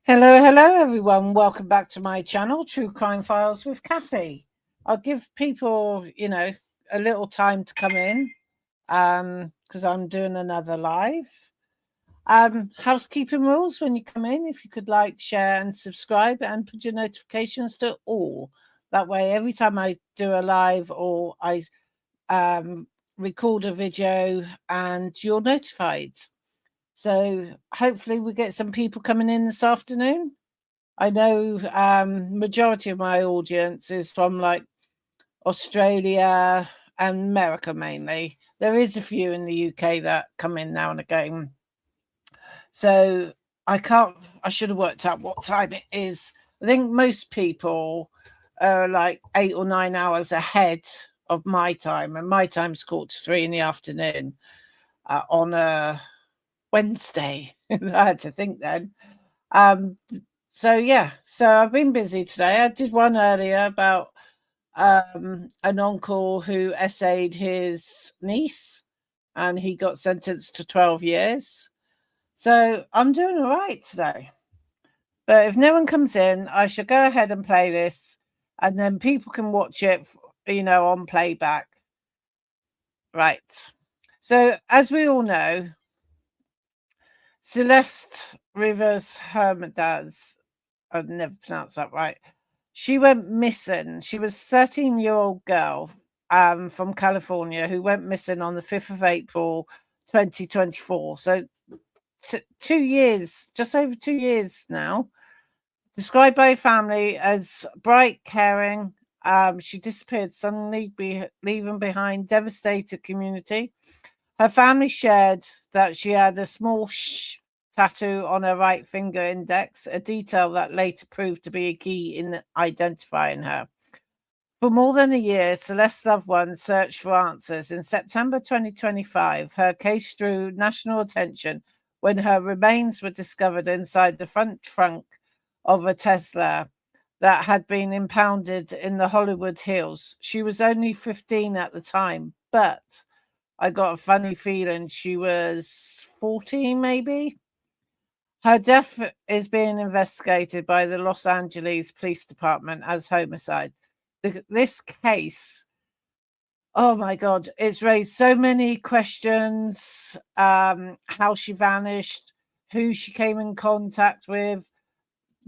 Hello, hello, everyone. Welcome back to my channel, True Crime Files with Kathy. I'll give people, a little time to come in because I'm doing another live. Housekeeping rules when you come in, if you could like, share, and subscribe, and put your notifications to all. That way, every time I do a live or I record a video, and you're notified. So hopefully we get some people coming in this afternoon. I know majority of my audience is from like Australia and America mainly. There is a few in the UK that come in now and again. So I should have worked out what time it is. I think most people are like 8 or 9 hours ahead of my time, and my time's 2:45 in the afternoon on a Wednesday. I had to think then. So I've been busy today. I did one earlier about an uncle who essayed his niece and he got sentenced to 12 years. So I'm doing all right today. But if no one comes in, I shall go ahead and play this, and then people can watch it, on playback. Right. So as we all know, Celeste Rivas Hermandaz, I've never pronounced that right. She went missing. She was a 13-year-old girl from California who went missing on the 5th of April, 2024. So 2 years, just over 2 years now. Described by family as bright, caring. She disappeared suddenly, leaving behind devastated community. Her family shared that she had a small tattoo on her right finger index, a detail that later proved to be a key in identifying her. For more than a year, Celeste's loved ones searched for answers. In September 2025, her case drew national attention when her remains were discovered inside the front trunk of a Tesla that had been impounded in the Hollywood Hills. She was only 15 at the time, but I got a funny feeling she was 14, maybe. Her death is being investigated by the Los Angeles Police Department as homicide. This case, oh my God, it's raised so many questions. How she vanished, who she came in contact with,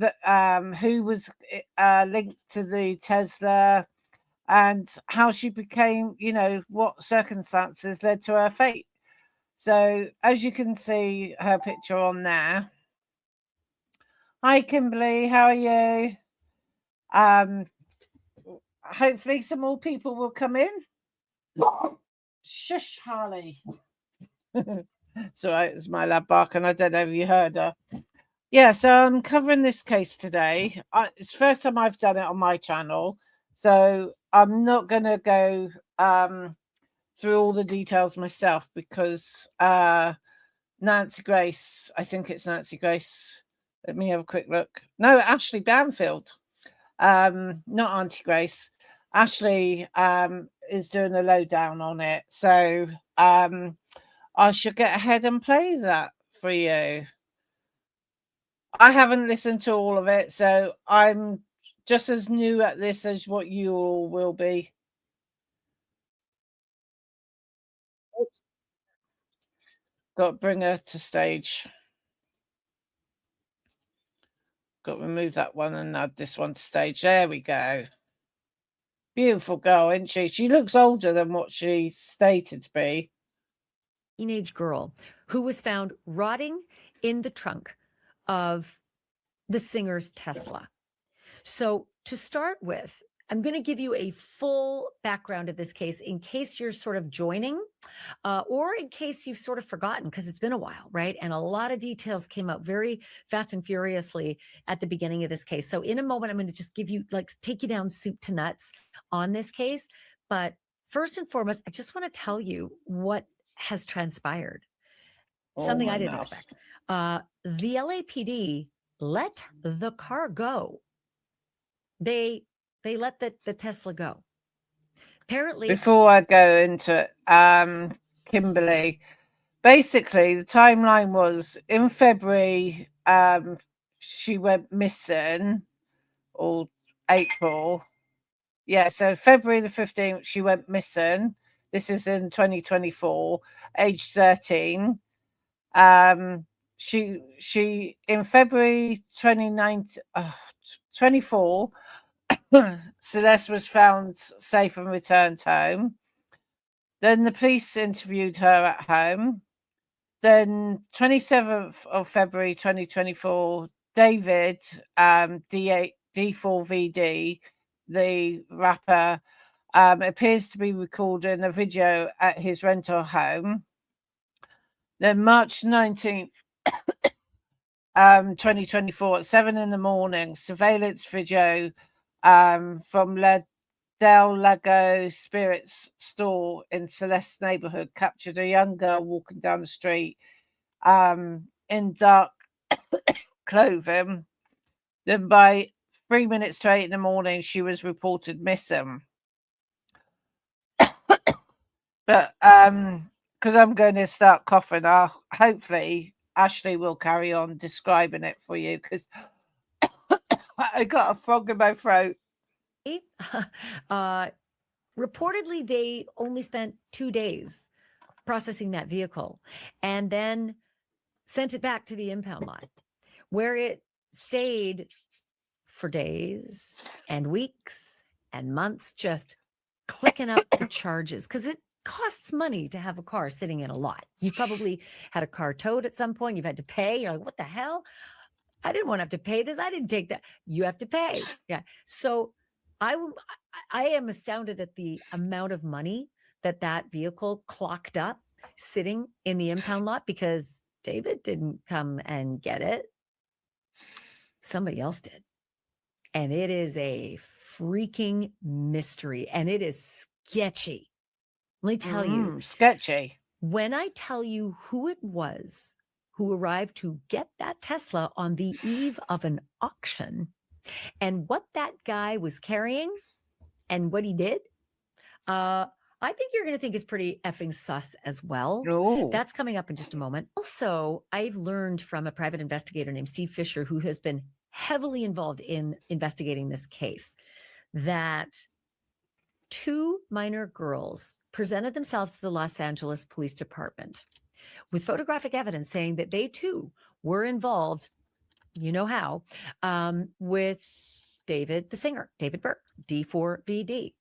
who was linked to the Tesla, and how she became, what circumstances led to her fate. So as you can see her picture on there. Hi Kimberly, how are you? Hopefully some more people will come in. Shush, Harley. Sorry, it was my lab barking. I don't know if you heard her. Yeah, so I'm covering this case today. It's the first time I've done it on my channel, so I'm not going to go through all the details myself because Nancy Grace, I think it's Nancy Grace. Let me have a quick look. No, Ashley Banfield. Not Auntie Grace. Ashley is doing a lowdown on it. So I should get ahead and play that for you. I haven't listened to all of it, so I'm just as new at this as what you all will be. Oops. Got to bring her to stage. Got to remove that one and add this one to stage. There we go. Beautiful girl, isn't she? She looks older than what she stated to be. Teenage girl who was found rotting in the trunk of the singer's Tesla. So to start with, I'm going to give you a full background of this case in case you're sort of joining or in case you've sort of forgotten because it's been a while, right? And a lot of details came out very fast and furiously at the beginning of this case. So in a moment, I'm going to just give you, take you down soup to nuts on this case. But first and foremost, I just want to tell you what has transpired. Something I didn't expect. The LAPD let the car go. They let the Tesla go. Apparently, before I go into Kimberly, basically the timeline was in February. she went missing, or April. Yeah, so February the 15th, she went missing. This is in 2024, age 13. She in February 24, Celeste was found safe and returned home. Then the police interviewed her at home. Then 27th of February 2024, David, D4VD, the rapper, appears to be recording a video at his rental home. Then March 19th, 2024 at 7 a.m, surveillance video from Del Lago Spirits store in Celeste's neighborhood captured a young girl walking down the street in dark clothing. Then by 3 minutes to 8 a.m, she was reported missing. But because I'm going to start coughing, hopefully Ashley will carry on describing it for you, because I got a frog in my throat. Reportedly, they only spent 2 days processing that vehicle and then sent it back to the impound lot, where it stayed for days and weeks and months, just clicking up the charges, because it costs money to have a car sitting in a lot. You've probably had a car towed at some point. You've had to pay. You're like, what the hell? I didn't want to have to pay this. I didn't take that. You have to pay. Yeah. So I am astounded at the amount of money that vehicle clocked up sitting in the impound lot, because David didn't come and get it. Somebody else did. And it is a freaking mystery, and it is sketchy. Let me tell you. Sketchy. When I tell you who it was who arrived to get that Tesla on the eve of an auction, and what that guy was carrying and what he did, I think you're going to think it's pretty effing sus as well. Ooh. That's coming up in just a moment. Also, I've learned from a private investigator named Steve Fisher, who has been heavily involved in investigating this case, that 2 minor girls presented themselves to the Los Angeles Police Department with photographic evidence saying that they too were involved, you know how, with David, the singer, David Burke, D4VD.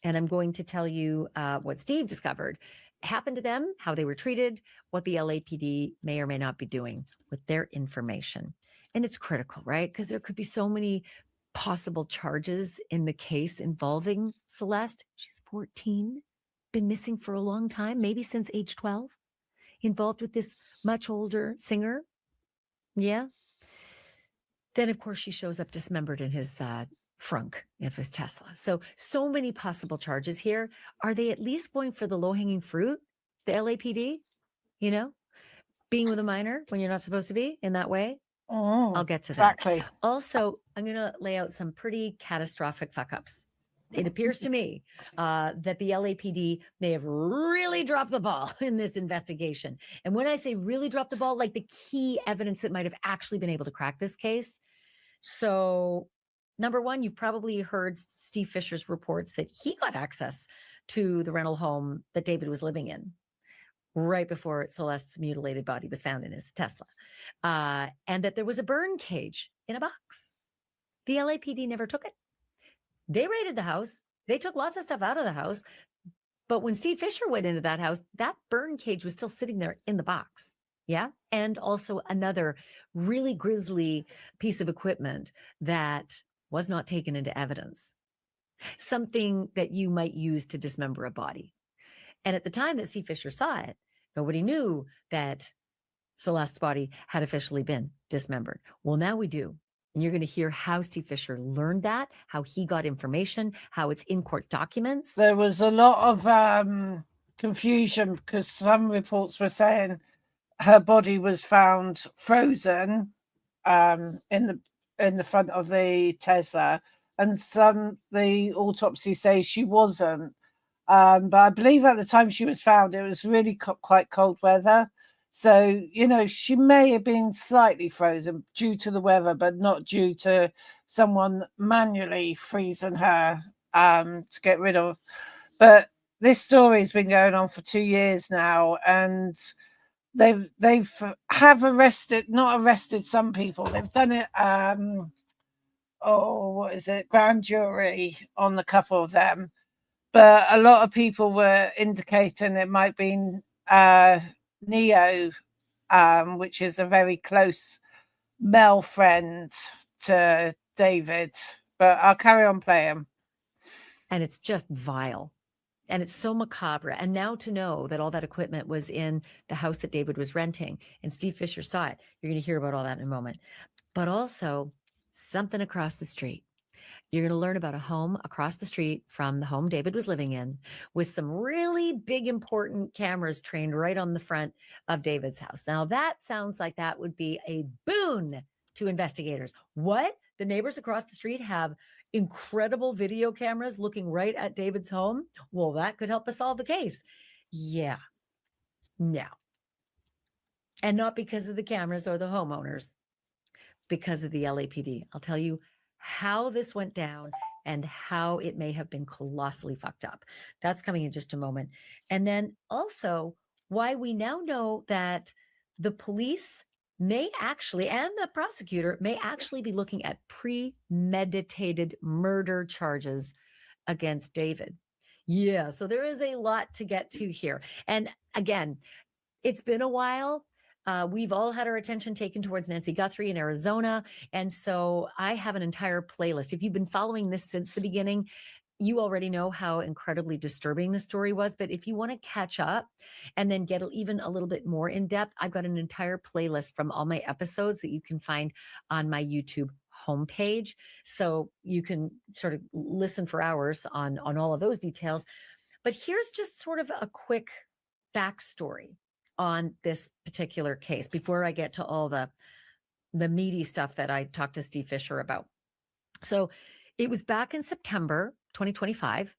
And I'm going to tell you what Steve discovered happened to them, how they were treated, what the LAPD may or may not be doing with their information. And it's critical, right? Because there could be so many possible charges in the case involving Celeste. She's 14, been missing for a long time, maybe since age 12, involved with this much older singer. Yeah. Then, of course, she shows up dismembered in his frunk of his Tesla. So many possible charges here. Are they at least going for the low-hanging fruit, the LAPD? You know, being with a minor when you're not supposed to be in that way? I'll get to that. Exactly. Also, I'm going to lay out some pretty catastrophic fuck-ups. It appears to me that the LAPD may have really dropped the ball in this investigation. And when I say really dropped the ball, like the key evidence that might have actually been able to crack this case. So, number one, you've probably heard Steve Fisher's reports that he got access to the rental home that David was living in right before Celeste's mutilated body was found in his Tesla, and that there was a burn cage in a box. The LAPD never took it. They raided the house. They took lots of stuff out of the house. But when Steve Fisher went into that house, that burn cage was still sitting there in the box. Yeah. And also another really grisly piece of equipment that was not taken into evidence. Something that you might use to dismember a body. And at the time that Steve Fisher saw it, nobody knew that Celeste's body had officially been dismembered. Well, now we do. And you're going to hear how Steve Fisher learned that, how he got information, how it's in court documents. There was a lot of confusion because some reports were saying her body was found frozen in the front of the Tesla, and the autopsy says she wasn't. But I believe at the time she was found, it was really quite cold weather. So, she may have been slightly frozen due to the weather, but not due to someone manually freezing her to get rid of. But this story's been going on for 2 years now, and they've not arrested some people. They've done it what is it, grand jury on the couple of them. But a lot of people were indicating it might be Neo, which is a very close male friend to David. But I'll carry on playing. And it's just vile. And it's so macabre. And now to know that all that equipment was in the house that David was renting and Steve Fisher saw it, you're going to hear about all that in a moment. But also something across the street. You're going to learn about a home across the street from the home David was living in with some really big, important cameras trained right on the front of David's house. Now, that sounds like that would be a boon to investigators. What? The neighbors across the street have incredible video cameras looking right at David's home? Well, that could help us solve the case. Yeah. No. And not because of the cameras or the homeowners, because of the LAPD. I'll tell you how this went down and how it may have been colossally fucked up. That's coming in just a moment. And then also why we now know that the police may actually, and the prosecutor may actually be looking at premeditated murder charges against David. Yeah, so there is a lot to get to here. And again, it's been a while. We've all had our attention taken towards Nancy Guthrie in Arizona. And so I have an entire playlist. If you've been following this since the beginning, you already know how incredibly disturbing the story was. But if you want to catch up and then get even a little bit more in depth, I've got an entire playlist from all my episodes that you can find on my YouTube homepage. So you can sort of listen for hours on all of those details. But here's just sort of a quick backstory on this particular case before I get to all the meaty stuff that I talked to Steve Fisher about. So it was back in September 2025.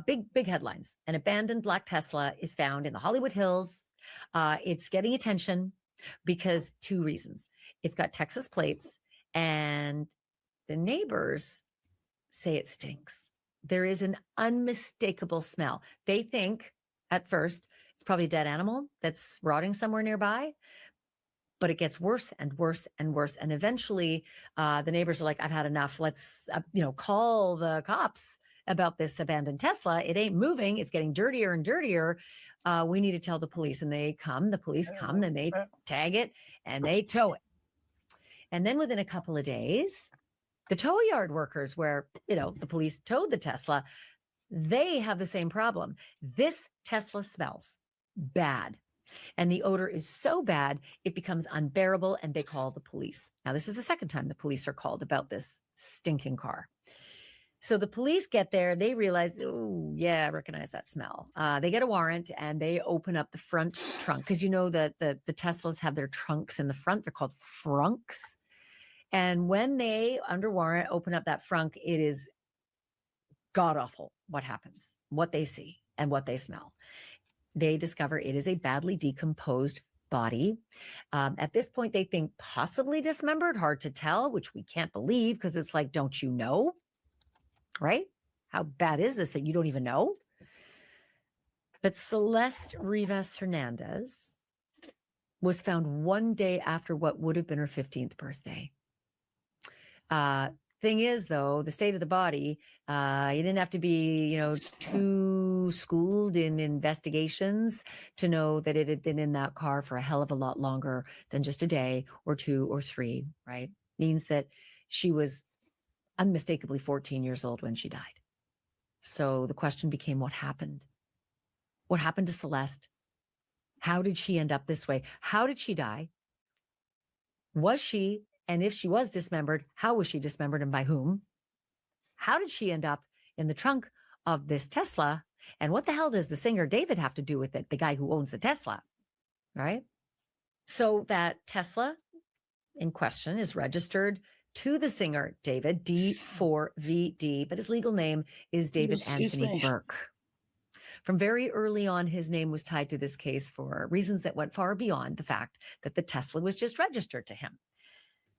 Big headlines. An abandoned black Tesla is found in the Hollywood Hills. It's getting attention because 2 reasons. It's got Texas plates and the neighbors say it stinks. There is an unmistakable smell. They think at first it's probably a dead animal that's rotting somewhere nearby, but it gets worse and worse and worse. And eventually the neighbors are like, I've had enough. Let's, call the cops about this abandoned Tesla. It ain't moving. It's getting dirtier and dirtier. We need to tell the police. And the police come, and they tag it and they tow it. And then within a couple of days, the tow yard workers where, the police towed the Tesla, they have the same problem. This Tesla smells bad. And the odor is so bad, it becomes unbearable, and they call the police. Now, this is the second time the police are called about this stinking car. So the police get there, they realize, oh, yeah, I recognize that smell. They get a warrant and they open up the front trunk because that the Teslas have their trunks in the front. They're called frunks. And when they, under warrant, open up that frunk, it is god awful what happens, what they see, and what they smell. They discover it is a badly decomposed body. At this point, they think possibly dismembered, hard to tell, which we can't believe because it's like, don't you know? Right? How bad is this that you don't even know? But Celeste Rivas Hernandez was found 1 day after what would have been her 15th birthday. Thing is, though, the state of the body, you didn't have to be, too schooled in investigations to know that it had been in that car for a hell of a lot longer than just a day or 2 or 3, right? Means that she was unmistakably 14 years old when she died. So the question became, what happened? What happened to Celeste? How did she end up this way? How did she die? Was she, and if she was dismembered, how was she dismembered and by whom? How did she end up in the trunk of this Tesla? And what the hell does the singer David have to do with it? The guy who owns the Tesla, right? So that Tesla in question is registered to the singer David, D4VD, but his legal name is David Anthony Burke. From very early on, his name was tied to this case for reasons that went far beyond the fact that the Tesla was just registered to him.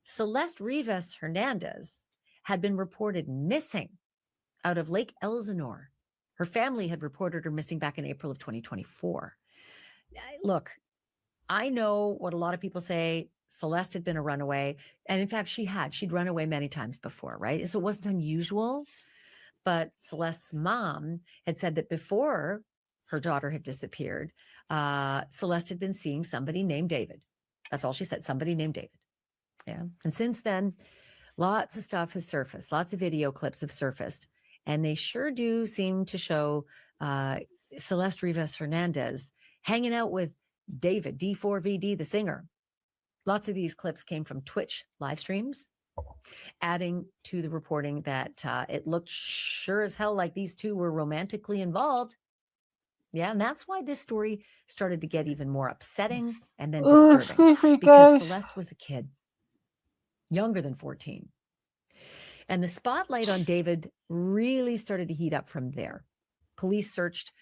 Celeste Rivas Hernandez had been reported missing out of Lake Elsinore. Her family had reported her missing back in April of 2024. Look, I know what a lot of people say. Celeste had been a runaway. And in fact, she'd run away many times before, right? So it wasn't unusual. But Celeste's mom had said that before her daughter had disappeared, Celeste had been seeing somebody named David. That's all she said, somebody named David. Yeah. And since then, lots of stuff has surfaced. Lots of video clips have surfaced. And they sure do seem to show Celeste Rivas Hernandez hanging out with David, D4VD, the singer. Lots of these clips came from Twitch live streams, adding to the reporting that it looked sure as hell like these two were romantically involved. Yeah, and that's why this story started to get even more upsetting and then disturbing, because Celeste was a kid, younger than 14. And the spotlight on David really started to heat up from there. Police searched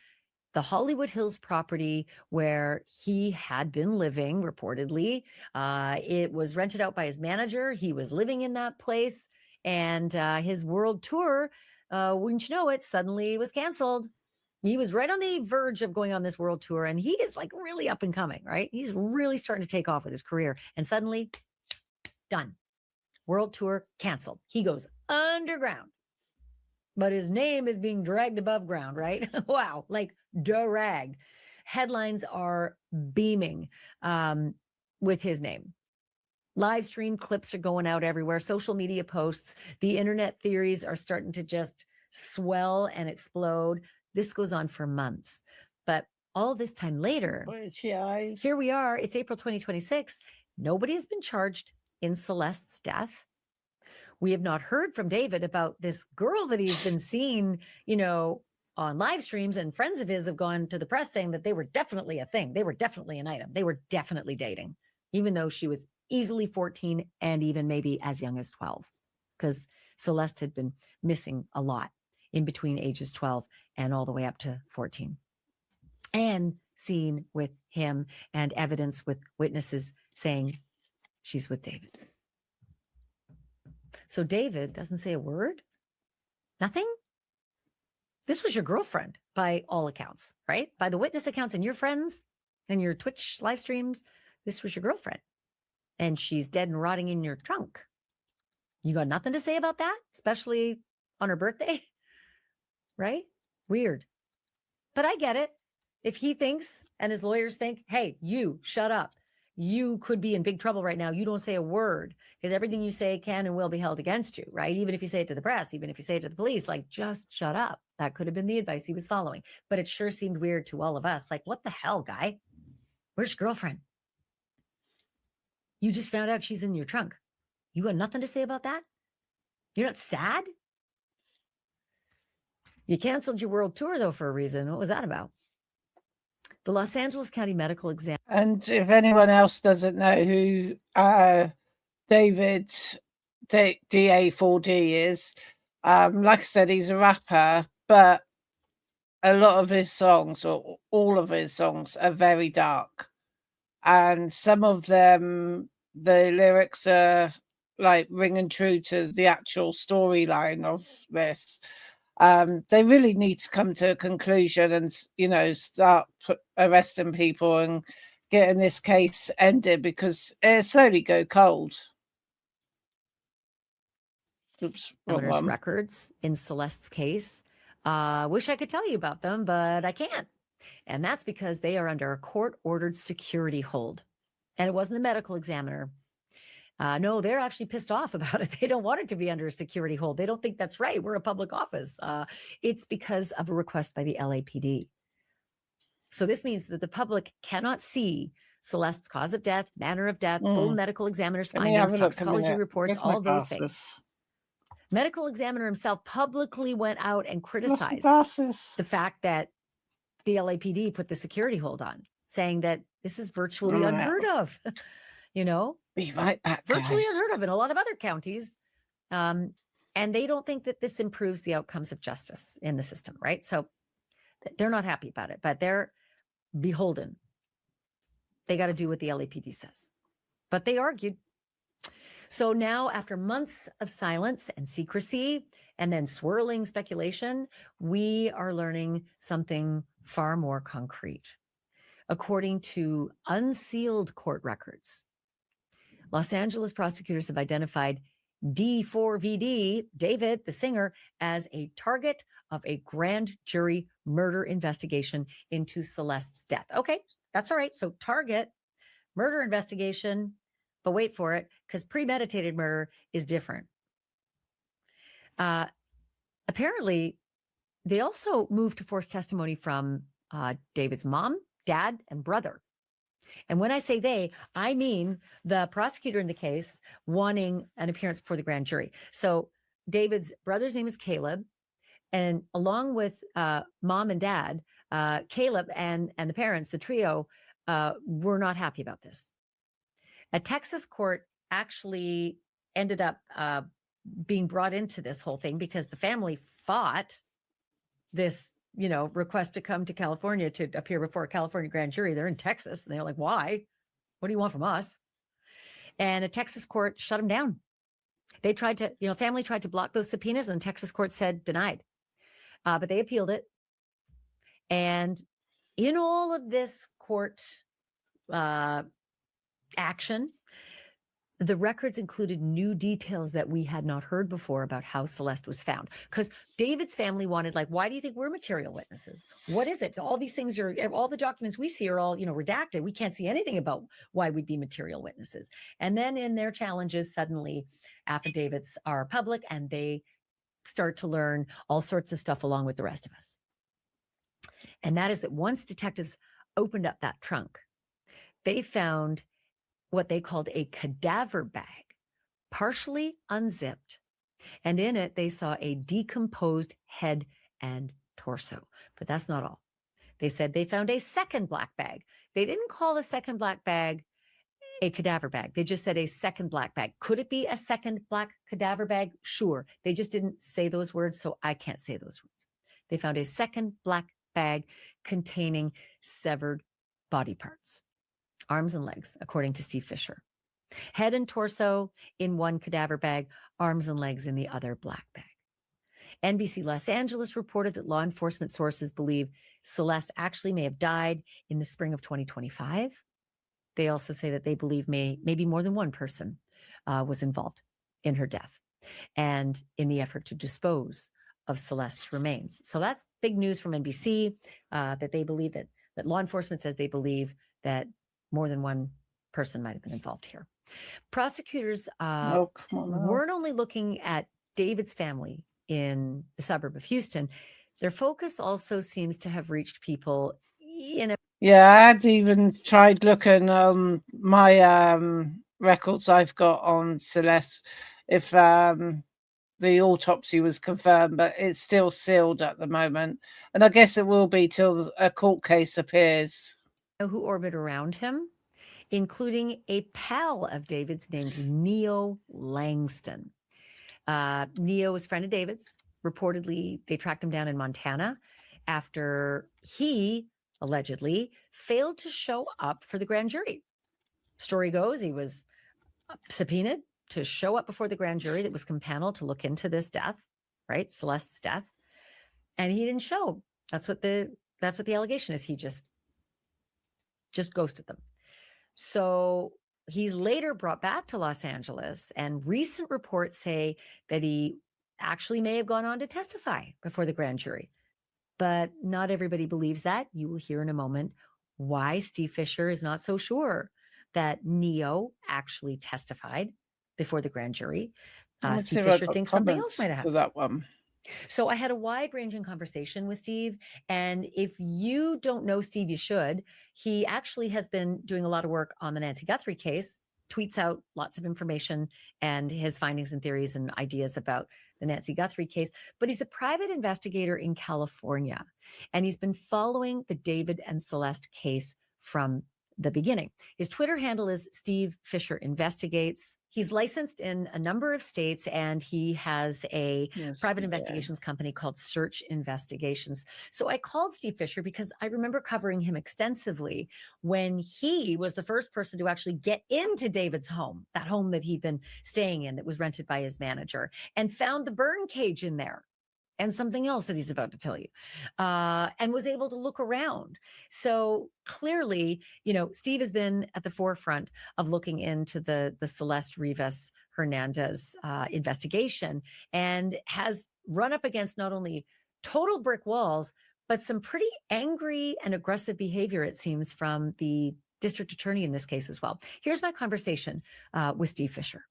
the Hollywood Hills property where he had been living, reportedly. It was rented out by his manager. He was living in that place. And his world tour, wouldn't you know it, suddenly was canceled. He was right on the verge of going on this world tour. And he is like really up and coming, right? He's really starting to take off with his career. And suddenly, done. World tour canceled. He goes underground. But his name is being dragged above ground, right? Wow, like dragged. Headlines are beaming with his name. Live stream clips are going out everywhere. Social media posts. The internet theories are starting to just swell and explode. This goes on for months. But all this time later, here we are. It's April 2026. Nobody has been charged in Celeste's death. We have not heard from David about this girl that he's been seeing, on live streams, and friends of his have gone to the press saying that they were definitely a thing. They were definitely an item. They were definitely dating, even though she was easily 14 and even maybe as young as 12, because Celeste had been missing a lot in between ages 12 and all the way up to 14, and seen with him, and evidence with witnesses saying she's with David. So David doesn't say a word? Nothing? This was your girlfriend by all accounts, right? By the witness accounts and your friends and your Twitch live streams, this was your girlfriend. And she's dead and rotting in your trunk. You got nothing to say about that, especially on her birthday, right? Weird. But I get it. If he thinks and his lawyers think, hey, you shut up. You could be in big trouble right now. You don't say a word, because everything you say can and will be held against you, right? Even if you say it to the press, even if you say it to the police, like, just shut up. That could have been the advice he was following. But it sure seemed weird to all of us. Like, what the hell, guy? Where's your girlfriend? You just found out she's in your trunk. You got nothing to say about that? You're not sad? You canceled your world tour, though, for a reason. What was that about? The Los Angeles County Medical Examiner. And if anyone else doesn't know who David DA4D is, like I said, he's a rapper, but a lot of his songs, or all of his songs, are very dark. And some of them, the lyrics are like ringing true to the actual storyline of this. They really need to come to a conclusion and, start arresting people and getting this case ended, because it'll slowly go cold. Oops, wrong one. Records in Celeste's case. Wish I could tell you about them, but I can't. And that's because they are under a court-ordered security hold. And it wasn't the medical examiner. No, they're actually pissed off about it. They don't want it to be under a security hold. They don't think that's right. We're a public office. It's because of a request by the LAPD. So this means that the public cannot see Celeste's cause of death, manner of death, full medical examiner's findings, toxicology reports, all those things. Medical examiner himself publicly went out and criticized the fact that the LAPD put the security hold on, saying that this is virtually unheard of. Be right back, virtually guys. Unheard of in a lot of other counties. And they don't think that this improves the outcomes of justice in the system, right? So They're not happy about it, but they're beholden. They got to do what the LAPD says. But they argued. So now, after months of silence and secrecy and then swirling speculation, we are learning something far more concrete. According to unsealed court records, Los Angeles prosecutors have identified D4VD, David, the singer, as a target of a grand jury murder investigation into Celeste's death. Okay, that's all right. So target, murder investigation, but wait for it, because premeditated murder is different. Apparently, they also moved to force testimony from David's mom, dad, and brother. And when I say they, I mean the prosecutor in the case wanting an appearance before the grand jury. So David's brother's name is Caleb. And along with mom and dad, Caleb and the parents, the trio, were not happy about this. A Texas court actually ended up being brought into this whole thing because the family fought this, request to come to California to appear before a California grand jury. They're in Texas. And they're like, why? What do you want from us? And a Texas court shut them down. They tried to, family tried to block those subpoenas, and the Texas court said denied. But they appealed it. And in all of this court action, the records included new details that we had not heard before about how Celeste was found. Because David's family wanted, why do you think we're material witnesses? What is it? All these things all the documents we see are all, redacted. We can't see anything about why we'd be material witnesses. And then in their challenges, suddenly affidavits are public and they start to learn all sorts of stuff along with the rest of us. And that is that once detectives opened up that trunk, they found what they called a cadaver bag, partially unzipped. And in it, they saw a decomposed head and torso. But that's not all. They said they found a second black bag. They didn't call the second black bag a cadaver bag. They just said a second black bag. Could it be a second black cadaver bag? Sure. They just didn't say those words, so I can't say those words. They found a second black bag containing severed body parts. Arms and legs, according to Steve Fisher. Head and torso in one cadaver bag, arms and legs in the other black bag. NBC Los Angeles reported that law enforcement sources believe Celeste actually may have died in the spring of 2025. They also say that they believe maybe more than one person was involved in her death and in the effort to dispose of Celeste's remains. So that's big news from NBC, that they believe that law enforcement says they believe that more than one person might have been involved here. Prosecutors weren't only looking at David's family in the suburb of Houston. Their focus also seems to have reached people in a... Yeah, I had even tried looking on my records I've got on Celeste if the autopsy was confirmed, but it's still sealed at the moment. And I guess it will be till a court case appears. Who orbit around him, including a pal of David's named Neo Langston. Neo was a friend of David's. Reportedly, they tracked him down in Montana after he allegedly failed to show up for the grand jury. Story goes, he was subpoenaed to show up before the grand jury that was companeled to look into this death, right? Celeste's death. And he didn't show. That's what the allegation is. He just ghosted them. So he's later brought back to Los Angeles, and recent reports say that he actually may have gone on to testify before the grand jury. But not everybody believes that. You will hear in a moment why Steve Fisher is not so sure that Neo actually testified before the grand jury. Steve Fisher thinks something else might have happened. That one. So I had a wide-ranging conversation with Steve, and if you don't know Steve, you should. He actually has been doing a lot of work on the Nancy Guthrie case, tweets out lots of information and his findings and theories and ideas about the Nancy Guthrie case, but he's a private investigator in California, and he's been following the David and Celeste case from the beginning. His Twitter handle is Steve Fisher Investigates. He's licensed in a number of states, and he has a private investigations company called Search Investigations. So I called Steve Fisher because I remember covering him extensively when he was the first person to actually get into David's home, that home that he'd been staying in that was rented by his manager, and found the burn cage in there and something else that he's about to tell you, and was able to look around. So clearly, Steve has been at the forefront of looking into the Celeste Rivas Hernandez investigation, and has run up against not only total brick walls, but some pretty angry and aggressive behavior, it seems, from the district attorney in this case as well. Here's my conversation with Steve Fisher.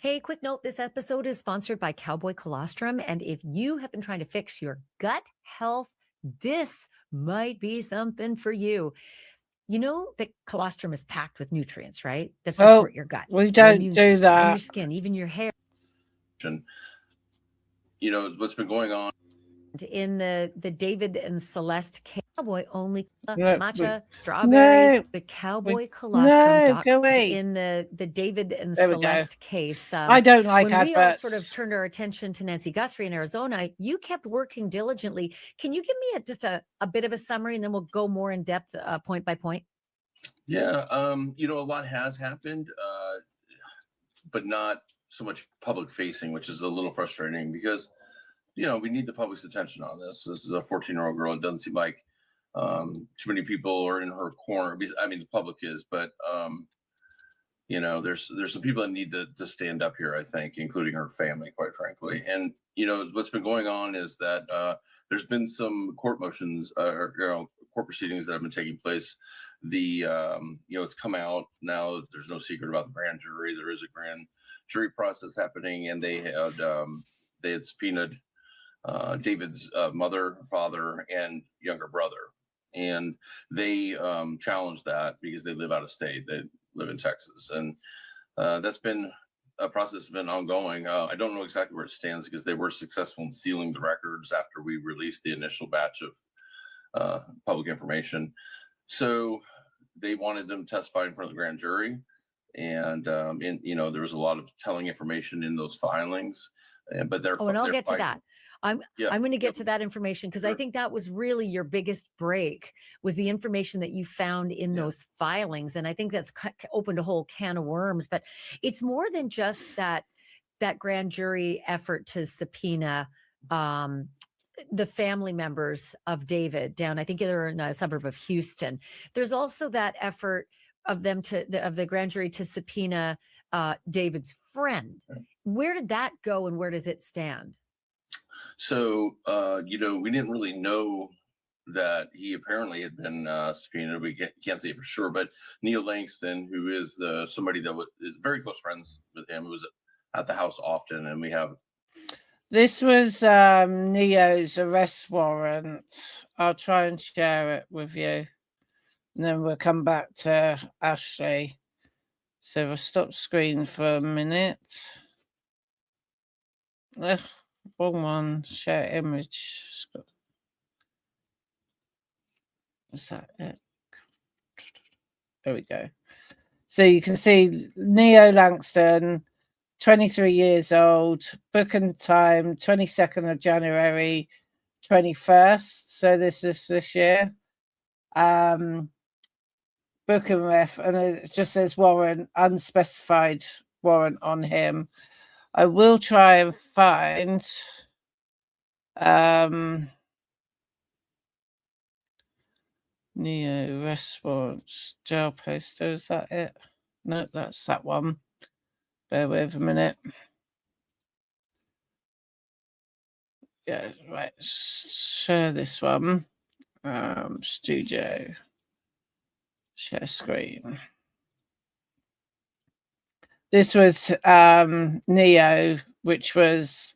Hey, quick note, this episode is sponsored by Cowboy Colostrum. And if you have been trying to fix your gut health, this might be something for you. You know that colostrum is packed with nutrients, right? That support your gut. We don't do system, that. And your skin, even your hair. What's been going on in the David and Celeste Cowboy only matcha, No, strawberry, the Cowboy colostrum. no, go away. In the David and There we go. Celeste case. I don't like when we all adverts. sort of turned our attention to Nancy Guthrie in Arizona, you kept working diligently. Can you give me just a bit of a summary, and then we'll go more in depth, point by point? Yeah, a lot has happened, but not so much public facing, which is a little frustrating because we need the public's attention on this. This is a 14-year-old girl. It doesn't seem like too many people are in her corner. I mean, the public is, but there's some people that need to stand up here, I think, including her family, quite frankly. And what's been going on is that there's been some court motions, court proceedings that have been taking place. It's come out now. There's no secret about the grand jury. There is a grand jury process happening, and they had subpoenaed David's mother, father, and younger brother, and they challenged that because they live out of state. They live in Texas, and that's been a process that's been ongoing. I don't know exactly where it stands because they were successful in sealing the records after we released the initial batch of public information. So they wanted them to testify in front of the grand jury, and there was a lot of telling information in those filings. But they're and I'll get fighting. to that. I'm going to get to that information because I think that was really your biggest break, was the information that you found in those filings. And I think that's opened a whole can of worms. But it's more than just that grand jury effort to subpoena the family members of David down, I think they're in a suburb of Houston. There's also that effort of them of the grand jury to subpoena David's friend. Where did that go, and where does it stand? So, we didn't really know that he apparently had been subpoenaed. We can't say for sure, but Neil Langston, who is somebody that is very close friends with him, who was at the house often, and we have. This was Neo's arrest warrant. I'll try and share it with you, and then we'll come back to Ashley. So we'll stop screen for a minute. Wrong one. Share image. Is that it? There we go. So you can see Neo Langston, 23 years old, book and time, 22nd of January, 21st. So this is this year. Book and ref, and it just says warrant, unspecified warrant on him. I will try and find Neo arrest warrants, jail poster. Is that it? No, that's that one. Bear with a minute. Yeah, right. Share this one. Studio. Share screen. This was Neo, which was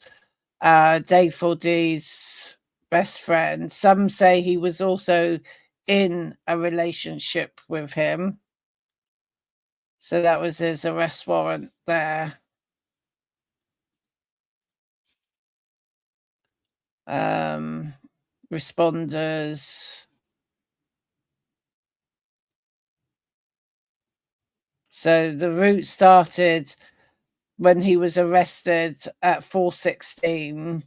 Dave 4D's best friend. Some say he was also in a relationship with him. So that was his arrest warrant there. Responders. So the route started when he was arrested at 416.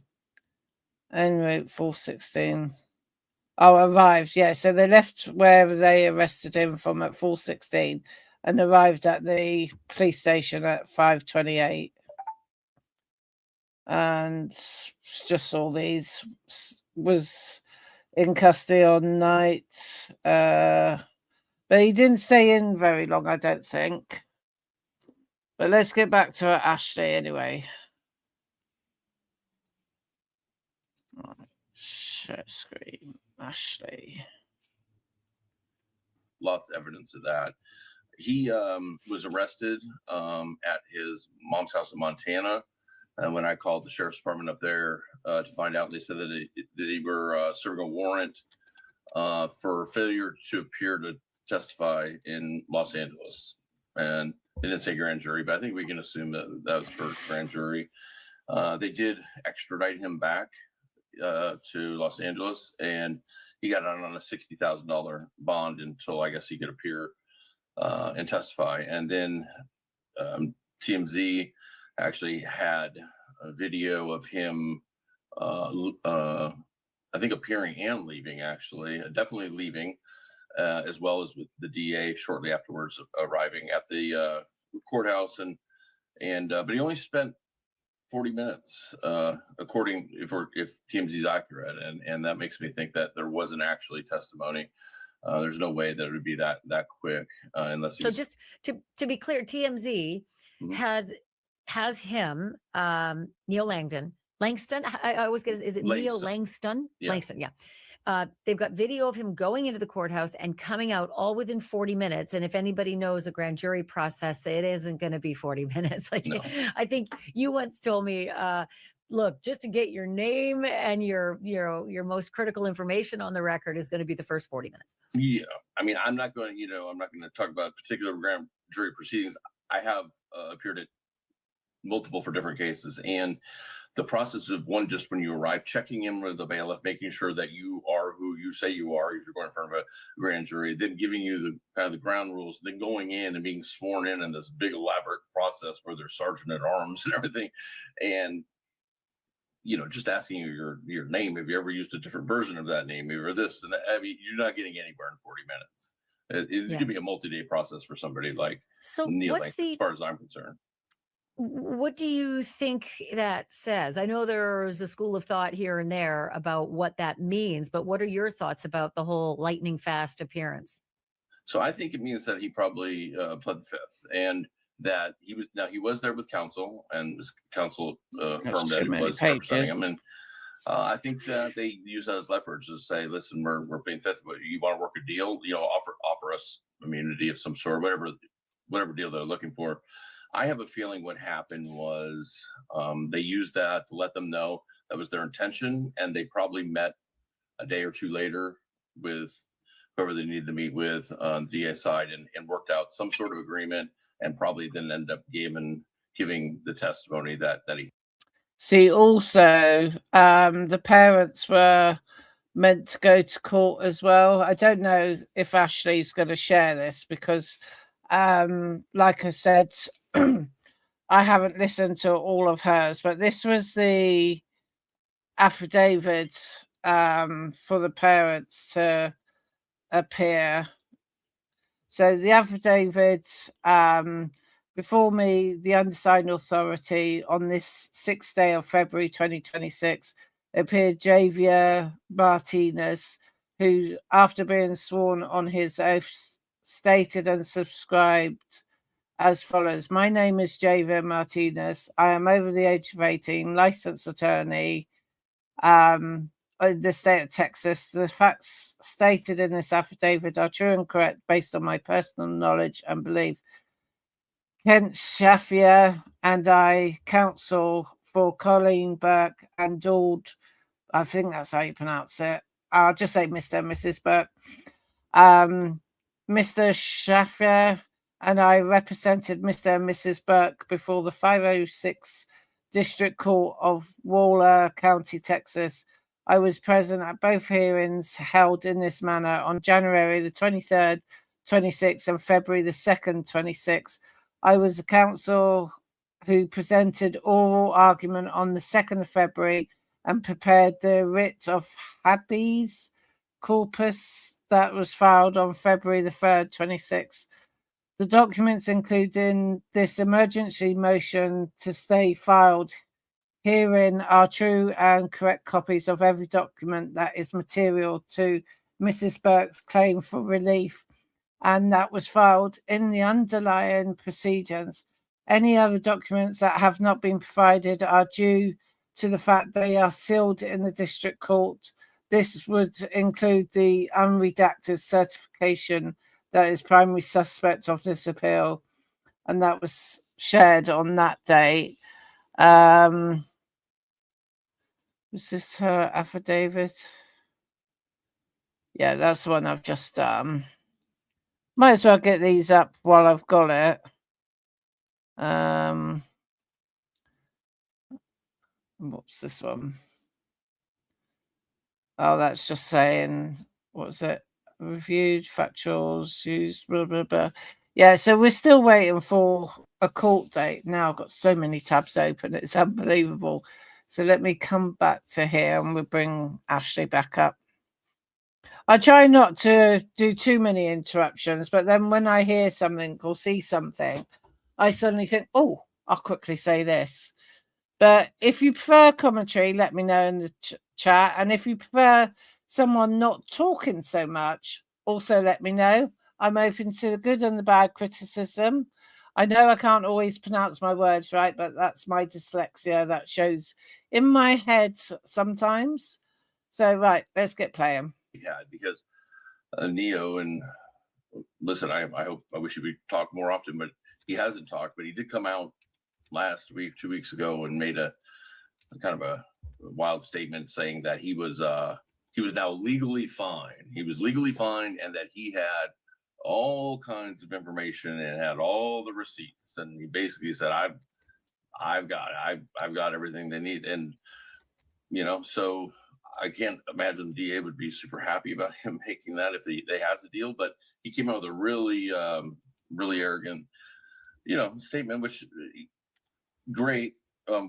En route 416. Oh, arrived. Yeah, so they left wherever they arrested him from at 416 and arrived at the police station at 5:28. And just saw these. Was in custody on night. But he didn't stay in very long, I don't think. But let's get back to Ashley anyway. Share screen. Ashley. Lots of evidence of that. He was arrested at his mom's house in Montana. And when I called the sheriff's department up there to find out, they said that they were serving a warrant for failure to appear to testify in Los Angeles. And they didn't say grand jury, but I think we can assume that that was for grand jury. They did extradite him back to Los Angeles, and he got out on a $60,000 bond until I guess he could appear and testify. And then TMZ actually had a video of him, I think, appearing and leaving, actually, definitely leaving, as well as with the DA shortly afterwards arriving at the courthouse. But he only spent 40 minutes, according if TMZ is accurate, and that makes me think that there wasn't actually testimony. There's no way that it would be that quick unless. So just to be clear, TMZ has him, Neil Langston. I always get, is it Neil Langston? Yeah. Langston, yeah. They've got video of him going into the courthouse and coming out all within 40 minutes. And if anybody knows a grand jury process, it isn't going to be 40 minutes. Like, no. I think you once told me, look, just to get your name and your most critical information on the record is going to be the first 40 minutes. Yeah. I mean, I'm not going to talk about particular grand jury proceedings. I have appeared at multiple for different cases, and the process of one, just when you arrive, checking in with the bailiff, making sure that you are who you say you are if you're going in front of a grand jury, then giving you the kind of the ground rules, then going in and being sworn in this big elaborate process where there's sergeant at arms and everything, and just asking you your name. Have you ever used a different version of that name, or this and that? I mean, you're not getting anywhere in 40 minutes. It's going to be a multi-day process for somebody like Neil, as far as I'm concerned. What do you think that says? I know there's a school of thought here and there about what that means, but what are your thoughts about the whole lightning fast appearance? So I think it means that he probably pled the fifth, and that he was there with counsel, and his counsel affirmed that he was representing him. And I think that they use that as leverage to say, listen, we're pleading fifth, but you want to work a deal, offer us immunity of some sort, whatever deal they're looking for. I have a feeling what happened was they used that to let them know that was their intention, and they probably met a day or two later with whoever they needed to meet with on the DA side and worked out some sort of agreement, and probably then ended up giving the testimony that he. See, also, the parents were meant to go to court as well. I don't know if Ashley's going to share this because, like I said, I haven't listened to all of hers, but this was the affidavit for the parents to appear. So the affidavit, before me, the undersigned authority, on this 6th day of February 2026, appeared Javier Martinez, who, after being sworn on his oath, stated and subscribed as follows: my name is Javier Martinez. I am over the age of 18, licensed attorney in the state of Texas. The facts stated in this affidavit are true and correct based on my personal knowledge and belief. Kent Shafia and I counsel for Colleen Burke and Dauld, I think that's how you pronounce it. I'll just say Mr. and Mrs. Burke. Mr. Shafia and I represented Mr. and Mrs. Burke before the 506 District Court of Waller County, Texas. I was present at both hearings held in this manner on January the 23rd, 26th and February the 2nd, 26th. I was the counsel who presented oral argument on the 2nd of February and prepared the writ of habeas corpus that was filed on February the 3rd, 26. The documents including this emergency motion to stay filed herein are true and correct copies of every document that is material to Mrs. Burke's claim for relief and that was filed in the underlying proceedings. Any other documents that have not been provided are due to the fact they are sealed in the district court. This would include the unredacted certification that is primary suspect of this appeal, and that was shared on that date. Was this her affidavit? Yeah, that's the one I've just done. Might as well get these up while I've got it. What's this one? Oh, that's just saying, what's it? Reviewed, factuals, used, blah, blah, blah. Yeah, so we're still waiting for a court date. Now I've got so many tabs open. It's unbelievable. So let me come back to here and we'll bring Ashley back up. I try not to do too many interruptions, but then when I hear something or see something, I suddenly think, oh, I'll quickly say this. But if you prefer commentary, let me know in the chat. And if you prefer someone not talking so much, also let me know. I'm open to the good and the bad criticism. I know I can't always pronounce my words right, but that's my dyslexia that shows in my head sometimes. So, right, let's get playing. Yeah, because Neo, and listen, I wish he would talk more often, but he hasn't talked. But he did come out last week, 2 weeks ago, and made a kind of a wild statement saying that he was now legally fine. He was legally fine, and that he had all kinds of information and had all the receipts. And he basically said, I've got everything they need. And so I can't imagine the DA would be super happy about him making that if they have the deal. But he came out with a really really arrogant statement, which great.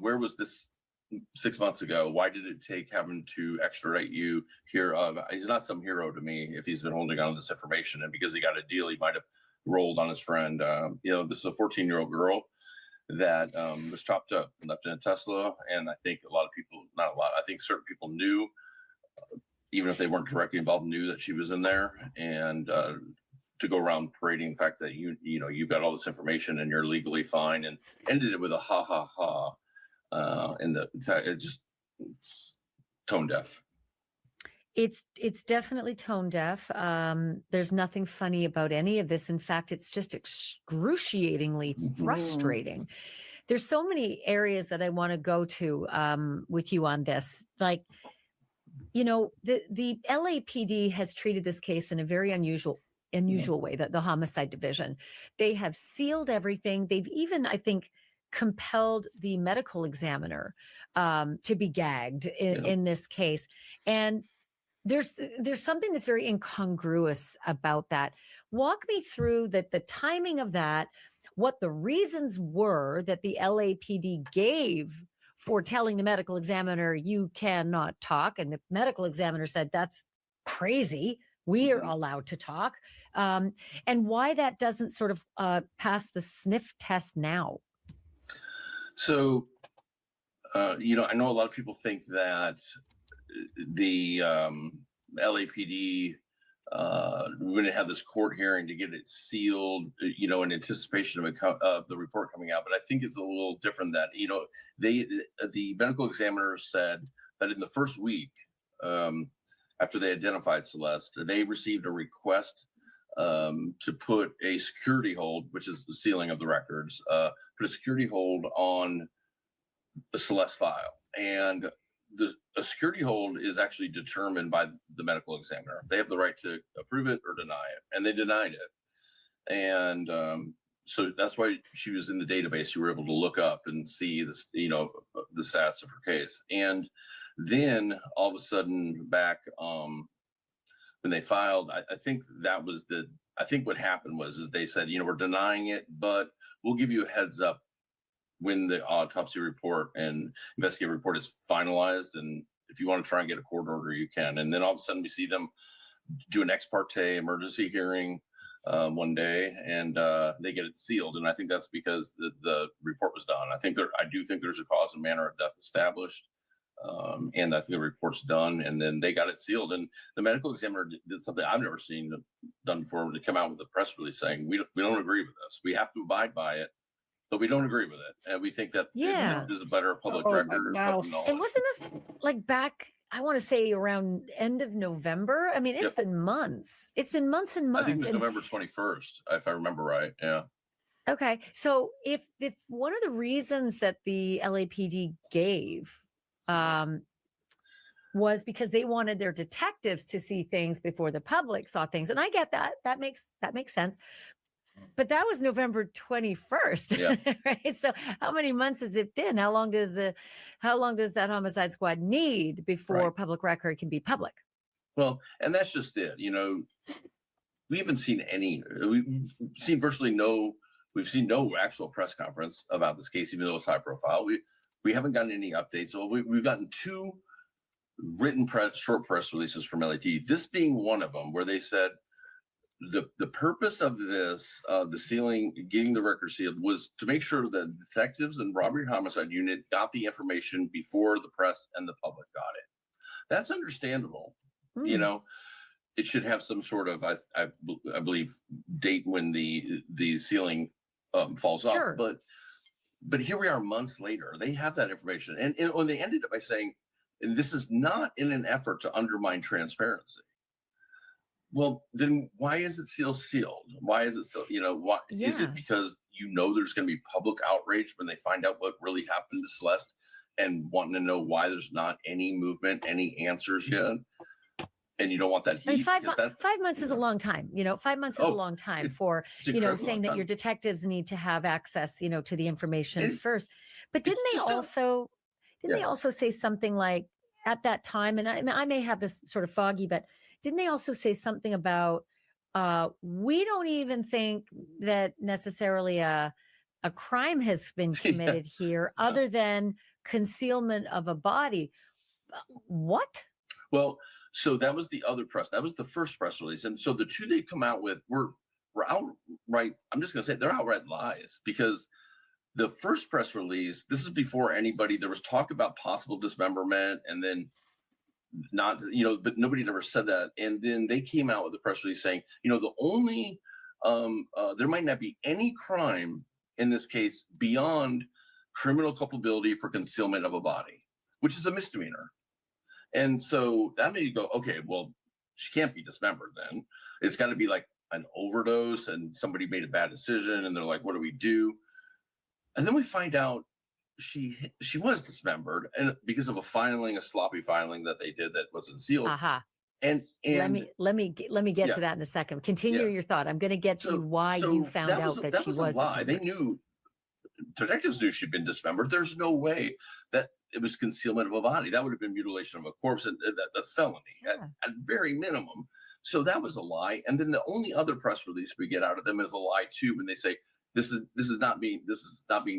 Where was this 6 months ago? Why did it take having to extradite you here? He's not some hero to me if he's been holding on to this information, and because he got a deal, he might have rolled on his friend. This is a 14-year-old girl that was chopped up and left in a Tesla, and I think a lot of people, not a lot, I think certain people knew, even if they weren't directly involved, knew that she was in there, and to go around parading the fact that you've got all this information and you're legally fine, and ended it with a ha ha ha. It's tone deaf. It's definitely tone deaf. There's nothing funny about any of this. In fact, it's just excruciatingly frustrating. There's so many areas that I want to go to with you on this. Like, the LAPD has treated this case in a very unusual way, the homicide division. They have sealed everything. They've even, I think, compelled the medical examiner to be gagged in this case. And there's something that's very incongruous about that. Walk me through the timing of that, what the reasons were that the LAPD gave for telling the medical examiner you cannot talk, and the medical examiner said that's crazy, we are allowed to talk, and why that doesn't sort of pass the sniff test now. So, I know a lot of people think that the LAPD we're going to have this court hearing to get it sealed, in anticipation of the report coming out. But I think it's a little different that, the medical examiner said that in the first week, after they identified Celeste, they received a request to put a security hold, which is the sealing of the records, put a security hold on the Celeste file. And a security hold is actually determined by the medical examiner. They have the right to approve it or deny it, and they denied it. And so that's why she was in the database. You were able to look up and see this, the status of her case. And then all of a sudden, back when they filed, I think what happened was they said, we're denying it, but we'll give you a heads up when the autopsy report and investigative report is finalized, and if you want to try and get a court order, you can. And then all of a sudden we see them do an ex parte emergency hearing one day, and they get it sealed. And I think that's because the report was done. I do think there's a cause and manner of death established. And I think the report's done, and then they got it sealed. And the medical examiner did something I've never seen done before, to come out with a press release saying, we don't agree with this. We have to abide by it, but we don't agree with it. And we think that it is a better public record. And wasn't this like back, I want to say around end of November? I mean, it's been months. It's been months and months. I think it was November 21st, if I remember right. Yeah. Okay. So if one of the reasons that the LAPD gave was because they wanted their detectives to see things before the public saw things. And I get that. That makes sense. But that was November 21st. Yeah. Right. So how many months has it been? How long does that homicide squad need before public record can be public? Well, and that's just it. We haven't seen we've seen we've seen no actual press conference about this case, even though it's high profile. We haven't gotten any updates. So we've gotten two written short press releases from LAT, this being one of them, where they said the purpose of this, the sealing, getting the record sealed, was to make sure that detectives and robbery homicide unit got the information before the press and the public got it. That's understandable. It should have some sort of, I believe, date when the sealing falls off. But here we are months later. They have that information. And when they ended up by saying, and this is not in an effort to undermine transparency. Well, then why is it still sealed? Why is it still, why is it because there's going to be public outrage when they find out what really happened to Celeste, and wanting to know why there's not any movement, any answers yet? And you don't want that heat. I mean, 5 months is a long time. 5 months is a long time for, saying that your detectives need to have access, to the information first. But didn't they also say something like at that time, and I may have this sort of foggy, but didn't they also say something about, we don't even think that necessarily a crime has been committed here other than concealment of a body? What? Well, so that was the other press. That was the first press release. And so the two they come out with were outright, I'm just going to say they're outright lies, because the first press release, this is before anybody, there was talk about possible dismemberment, and then not, but nobody had ever said that. And then they came out with a press release saying, the only, there might not be any crime in this case beyond criminal culpability for concealment of a body, which is a misdemeanor. And so that made you go, okay, well, she can't be dismembered then. It's got to be like an overdose and somebody made a bad decision, and they're like, what do we do? And then we find out she was dismembered, and because of a sloppy filing that they did that wasn't sealed. And let me get to that in a second. Continue your thought. I'm going to get to why you found out that she was dismembered. They knew, detectives knew she'd been dismembered. There's no way that it was concealment of a body. That would have been mutilation of a corpse, and that's felony at very minimum. So that was a lie. And then the only other press release we get out of them is a lie too, when they say this is not being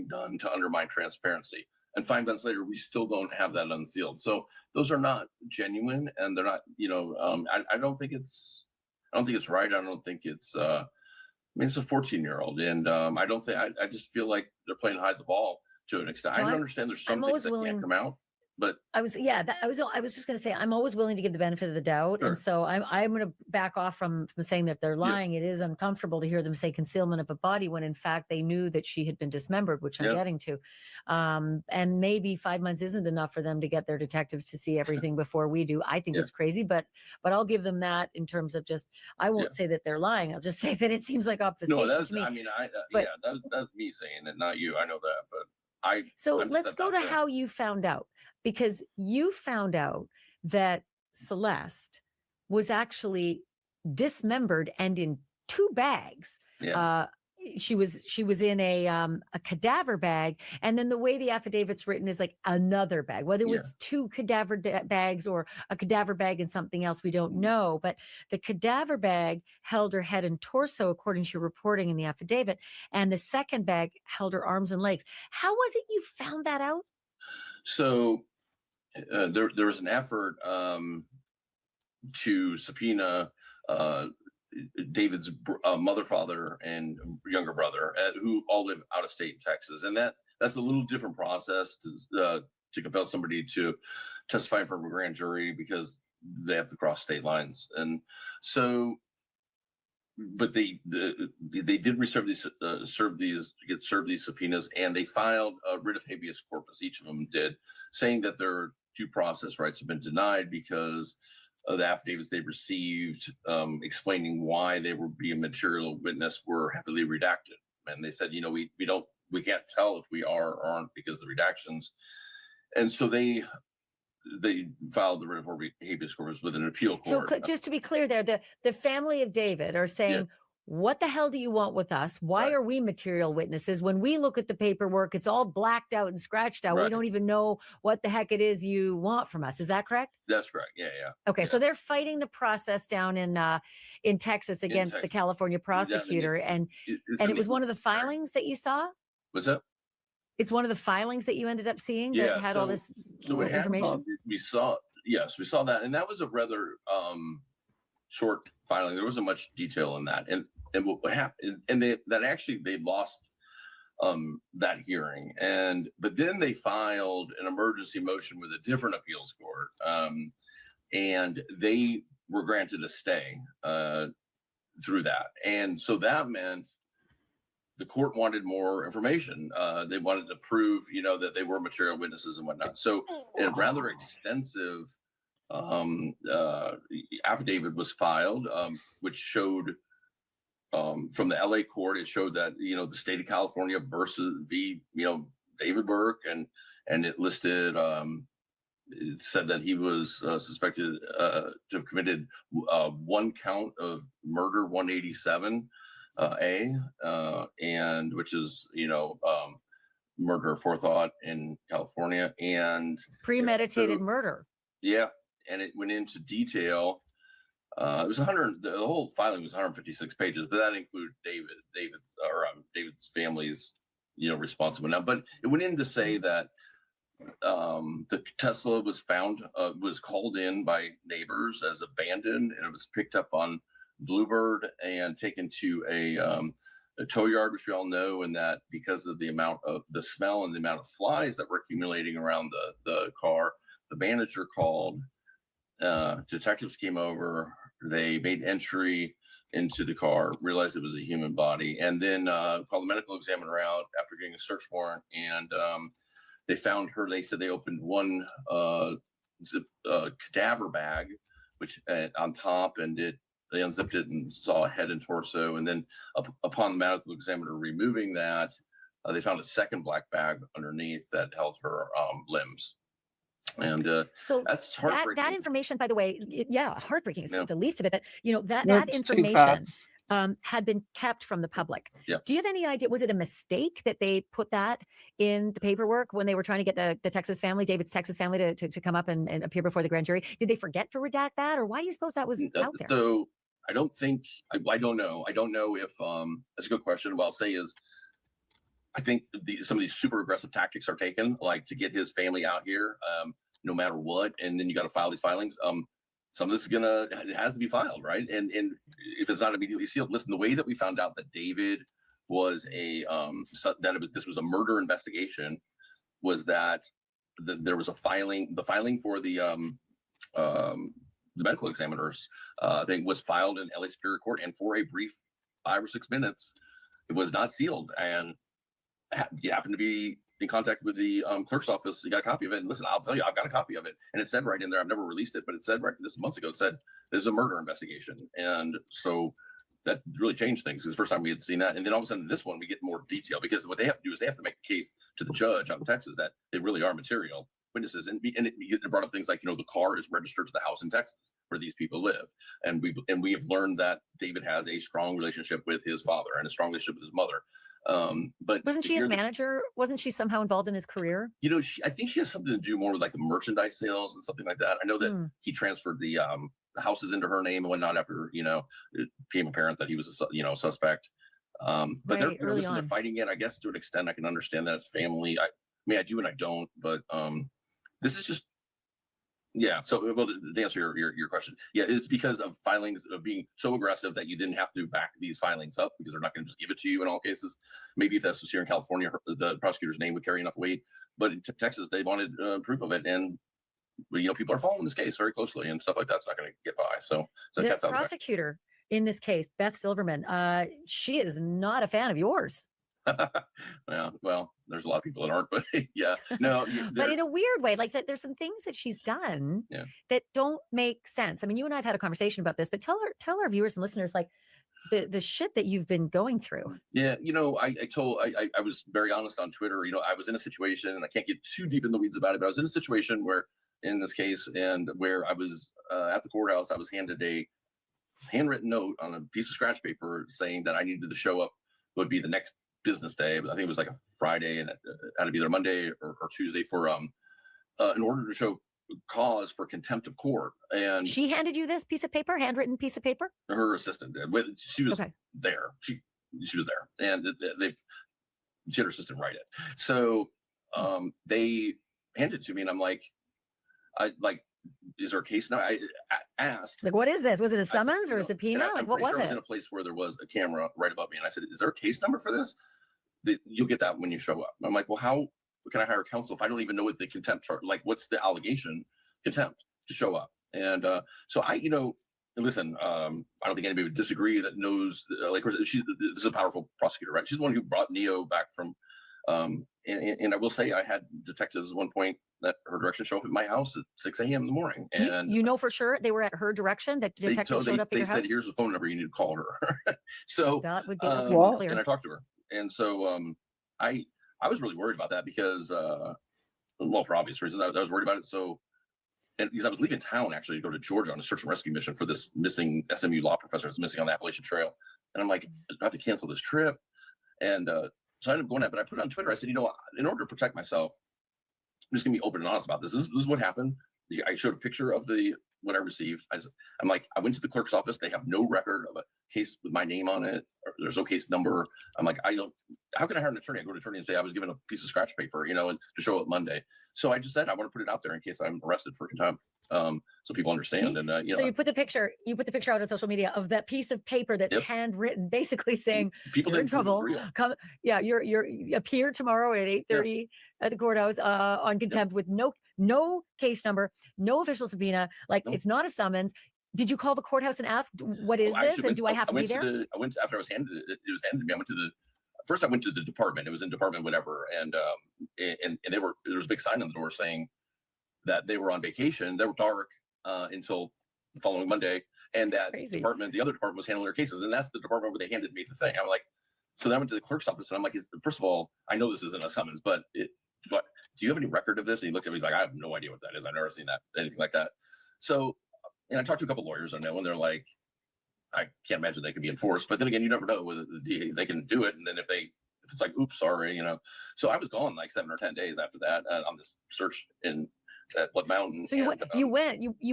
done to undermine transparency. And 5 months later, we still don't have that unsealed. So those are not genuine, and they're not. I don't think it's right. I don't think it's. It's a 14-year-old, and I just feel like they're playing hide the ball to an extent. I understand there's some things that can't come out, but I was just going to say, I'm always willing to give the benefit of the doubt. Sure. And so I'm going to back off from saying that they're lying. It is uncomfortable to hear them say concealment of a body when in fact they knew that she had been dismembered, which I'm getting to. And maybe 5 months isn't enough for them to get their detectives to see everything before we do. I think it's crazy, but I'll give them that in terms of just, I won't say that they're lying. I'll just say that it seems like obfuscation to me. That's me saying it, not you. I know that, but let's go to how you found out, because you found out that Celeste was actually dismembered and in 2 bags she was in a cadaver bag, and then the way the affidavit's written is like another bag, whether it's two cadaver bags or a cadaver bag and something else, we don't know. But the cadaver bag held her head and torso, according to your reporting in the affidavit, and the second bag held her arms and legs. How was it you found that out? So there was an effort to subpoena David's mother, father, and younger brother, who all live out of state in Texas, and that's a little different process to compel somebody to testify in front of a grand jury because they have to cross state lines, and so. But they did serve these subpoenas, and they filed a writ of habeas corpus. Each of them did, saying that their due process rights have been denied because of the affidavits they received explaining why they were being material witness were heavily redacted. And they said, we can't tell if we are or aren't because of the redactions. And so they filed the writ of habeas corpus with an appeal court. So just to be clear there, the family of David are saying, what the hell do you want with us? Why are we material witnesses? When we look at the paperwork, it's all blacked out and scratched out. We don't even know what the heck it is you want from us. Is that correct? That's correct. Yeah. Okay. So they're fighting the process down in Texas against the California prosecutor. And it was one of the filings that you saw? What's that? It's one of the filings that you ended up seeing that had all this information? We saw that. And that was a rather short filing. There wasn't much detail in that. And what happened, and they lost that hearing. But then they filed an emergency motion with a different appeals court. And they were granted a stay through that. And so that meant the court wanted more information. They wanted to prove, that they were material witnesses and whatnot. So a rather extensive affidavit was filed, which showed from the LA court, it showed that, the state of California versus David Burke, and it listed, it said that he was suspected to have committed one count of murder 187. And which is, murder forethought in California and premeditated murder. Yeah. And it went into detail. It was the whole filing was 156 pages, but that included David's family's, responsible now. But it went in to say that the Tesla was called in by neighbors as abandoned, and it was picked up on Bluebird and taken to a tow yard, which we all know, and that because of the amount of the smell and the amount of flies that were accumulating around the car, the manager called. Detectives came over. They made entry into the car, realized it was a human body, and then called the medical examiner out after getting a search warrant. And they found her. They said they opened one cadaver bag, which on top, and they unzipped it and saw a head and torso. And then upon the medical examiner removing that, they found a second black bag underneath that held her limbs. And so that's heartbreaking. That information, by the way, heartbreaking is the least of it. That information had been kept from the public. Yeah. Do you have any idea? Was it a mistake that they put that in the paperwork when they were trying to get the Texas family, David's Texas family, to come up and appear before the grand jury? Did they forget to redact that, or why do you suppose that was out there? So I don't think I don't know. I don't know if that's a good question. What I'll say is, I think some of these super aggressive tactics are taken, like to get his family out here, no matter what, and then you got to file these filings. Some of this it has to be filed, right? And if it's not immediately sealed, listen. The way that we found out that David was this was a murder investigation was that there was a filing. The filing for the medical examiners thing was filed in LA Superior Court, and for a brief 5 or 6 minutes, it was not sealed, and you happen to be in contact with the clerk's office. You got a copy of it, and listen, I'll tell you, I've got a copy of it, and it said right in there, I've never released it, but it said right this months ago, it said there's a murder investigation. And so that really changed things. It was the first time we had seen that, and then all of a sudden this one we get more detail, because what they have to do is they have to make a case to the judge out of Texas that they really are material witnesses, and it brought up things like, the car is registered to the house in Texas where these people live, and we have learned that David has a strong relationship with his father and a strong relationship with his mother. But wasn't she his manager? Wasn't she somehow involved in his career? I think she has something to do more with like the merchandise sales and something like that. I know that he transferred the houses into her name and whatnot after it became apparent that he was a suspect. But right, they're fighting it. I guess to an extent I can understand that it's family. I mean, I do and I don't, but this is just. Yeah. So, well, to answer your question, yeah, it's because of filings of being so aggressive that you didn't have to back these filings up because they're not going to just give it to you in all cases. Maybe if this was here in California, the prosecutor's name would carry enough weight. But in Texas, they wanted proof of it, and people are following this case very closely, and stuff like that's not going to get by. So the prosecutor in this case, Beth Silverman, she is not a fan of yours. Yeah, well, there's a lot of people that aren't, but yeah, no. But in a weird way, like that, there's some things that she's done that don't make sense. I mean, you and I have had a conversation about this, but tell our viewers and listeners, like the shit that you've been going through. Yeah, I was very honest on Twitter. I was in a situation, and I can't get too deep in the weeds about it, but I was in a situation where, in this case, and where I was at the courthouse, I was handed a handwritten note on a piece of scratch paper saying that I needed to show up. Would be the next business day, but I think it was like a Friday, and it had to be either Monday or Tuesday for in order to show cause for contempt of court. And she handed you this piece of paper, handwritten piece of paper. Her assistant did. She was there. She was there, and she had her assistant write it. So they handed it to me, and I'm like, is there a case now? I asked, like, what is this? Was it a summons or a subpoena? Like, what was it? I was in a place where there was a camera right above me, and I said, is there a case number for this? You'll get that when you show up. I'm like, well, how can I hire counsel if I don't even know what the contempt charge? Like, what's the allegation? Contempt to show up. And so listen, I don't think anybody would disagree that knows, this is a powerful prosecutor, right? She's the one who brought Neo back from, and I will say I had detectives at one point that her direction show up at my house at 6 a.m. in the morning. And for sure they were at her direction, that detectives showed up at your house? They said, here's the phone number, you need to call her. So that would be clear. And I talked to her. And so I was really worried about that because, for obvious reasons, I was worried about it. So, and because I was leaving town actually to go to Georgia on a search and rescue mission for this missing SMU law professor that's missing on the Appalachian Trail. And I'm like, I have to cancel this trip. And so I ended up going out, but I put it on Twitter. I said, in order to protect myself, I'm just gonna be open and honest about this. This is what happened. I showed a picture of what I received. I'm like, I went to the clerk's office. They have no record of a case with my name on it. There's no case number. I'm like, how can I hire an attorney? I go to an attorney and say I was given a piece of scratch paper, and to show up Monday. So I just said I want to put it out there in case I'm arrested for contempt, so people understand. And so you put the picture out on social media of that piece of paper that's handwritten, basically saying people you're in trouble. Come, you appear tomorrow at 8:30 at the courthouse on contempt with no case number, no official subpoena. It's not a summons. Did you call the courthouse and ask, what is this? And do I have to be there? I went after I was handed it. It was handed to me. I went to the department. It was in department whatever, and there was a big sign on the door saying that they were on vacation. They were dark until the following Monday, and that the other department was handling their cases, and that's the department where they handed me the thing. I'm like, so then I went to the clerk's office, and I'm like, first of all, I know this isn't a summons, but do you have any record of this? And he looked at me, he's like, I have no idea what that is. I've never seen that, anything like that. So, and I talked to a couple of lawyers I know, and they're like, I can't imagine they can be enforced. But then again, you never know whether they can do it. And then if it's like, oops, sorry, So I was gone like 7 or 10 days after that on this search at Blood Mountain. So you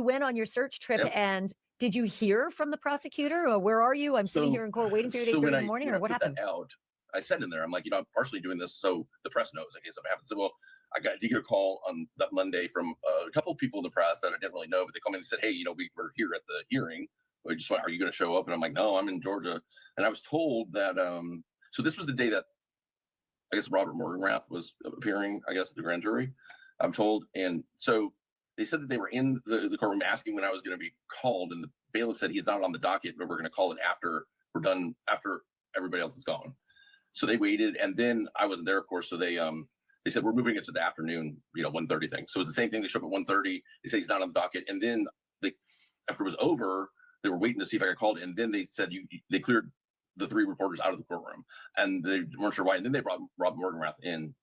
went on your search trip, and did you hear from the prosecutor? Or where are you? I'm sitting here in court waiting for you at 8:30 in the morning. Or what happened? I said in there, I'm like, I'm partially doing this so the press knows in case something happens. So, well, I did get a call on that Monday from a couple of people in the press that I didn't really know, but they called me and said, hey, we were here at the hearing. We just went, are you going to show up? And I'm like, no, I'm in Georgia. And I was told that, so this was the day that I guess Robert Morgenrath was appearing, I guess, at the grand jury, I'm told. And so they said that they were in the courtroom asking when I was going to be called. And the bailiff said he's not on the docket, but we're going to call it after we're done, after everybody else is gone. So they waited. And then I wasn't there, of course. So they said, we're moving it to the afternoon, 1:30 thing. So it was the same thing. They showed up at 1:30. They said he's not on the docket. And then after it was over, they were waiting to see if I got called. And then they said they cleared the 3 reporters out of the courtroom, and they weren't sure why. And then they brought Rob Morgenrath in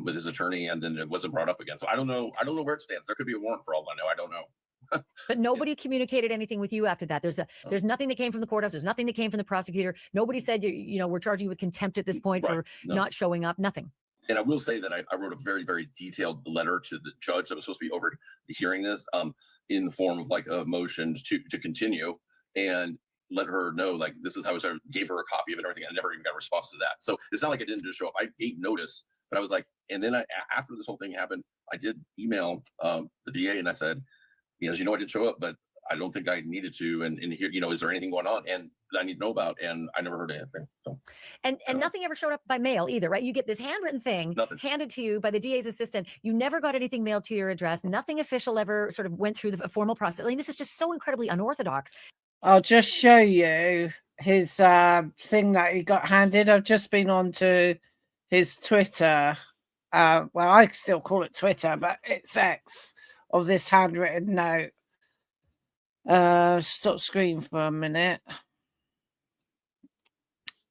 with his attorney, and then it wasn't brought up again. So I don't know where it stands. There could be a warrant for all I know. I don't know. But nobody communicated anything with you after that. There's nothing that came from the courthouse. There's nothing that came from the prosecutor. Nobody said, we're charging you with contempt at this point for not showing up. Nothing. And I will say that I wrote a very, very detailed letter to the judge that was supposed to be over hearing this, in the form of like a motion to continue, and let her know, like, this is how I gave her a copy of it and everything. I never even got a response to that. So it's not like I didn't just show up. I gave notice, but I was like, and then after this whole thing happened, I did email the DA, and I said, I didn't show up, but I don't think I needed to. And here, is there anything going on? And I need to know about, and I never heard anything. So, and nothing ever showed up by mail either, right? You get this handwritten thing handed to you by the DA's assistant. You never got anything mailed to your address. Nothing official ever sort of went through the formal process. I mean, this is just so incredibly unorthodox. I'll just show you his thing that he got handed. I've just been onto his Twitter. Well, I still call it Twitter, but it's X, of this handwritten note. Stop screen for a minute.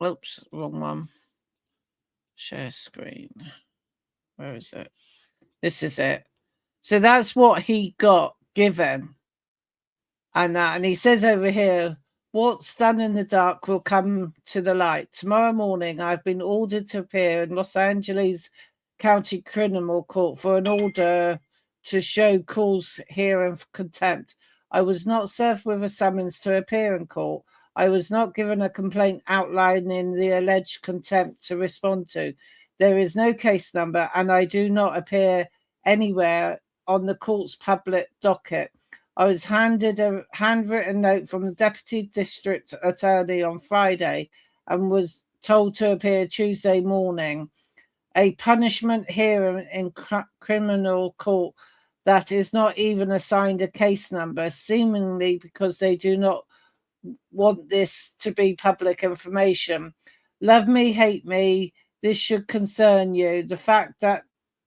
Oops, wrong one. Share screen. Where is it? This is it. So that's what he got given. And he says over here, what's done in the dark will come to the light. Tomorrow morning, I've been ordered to appear in Los Angeles County Criminal Court for an order to show cause hearing for contempt. I was not served with a summons to appear in court. I was not given a complaint outlining the alleged contempt to respond to. There is no case number, and I do not appear anywhere on the court's public docket. I was handed a handwritten note from the Deputy District Attorney on Friday and was told to appear Tuesday morning. A punishment hearing in criminal court that is not even assigned a case number, seemingly because they do not want this to be public information. Love me, hate me, this should concern you. The fact that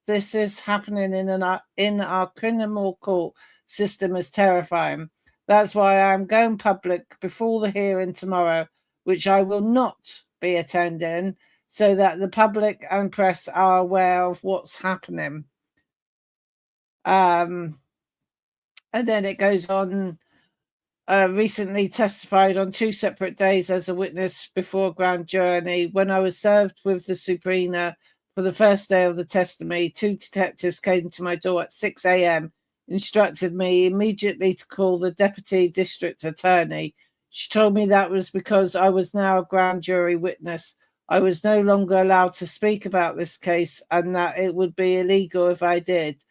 this is happening in our criminal court system is terrifying. That's why I'm going public before the hearing tomorrow, which I will not be attending, so that the public and press are aware of what's happening. And then it goes on, recently testified on 2 separate days as a witness before a grand jury. When I was served with the subpoena for the first day of the testimony, 2 detectives came to my door at 6 a.m., instructed me immediately to call the Deputy District Attorney. She told me that was because I was now a grand jury witness. I was no longer allowed to speak about this case, and that it would be illegal if I did.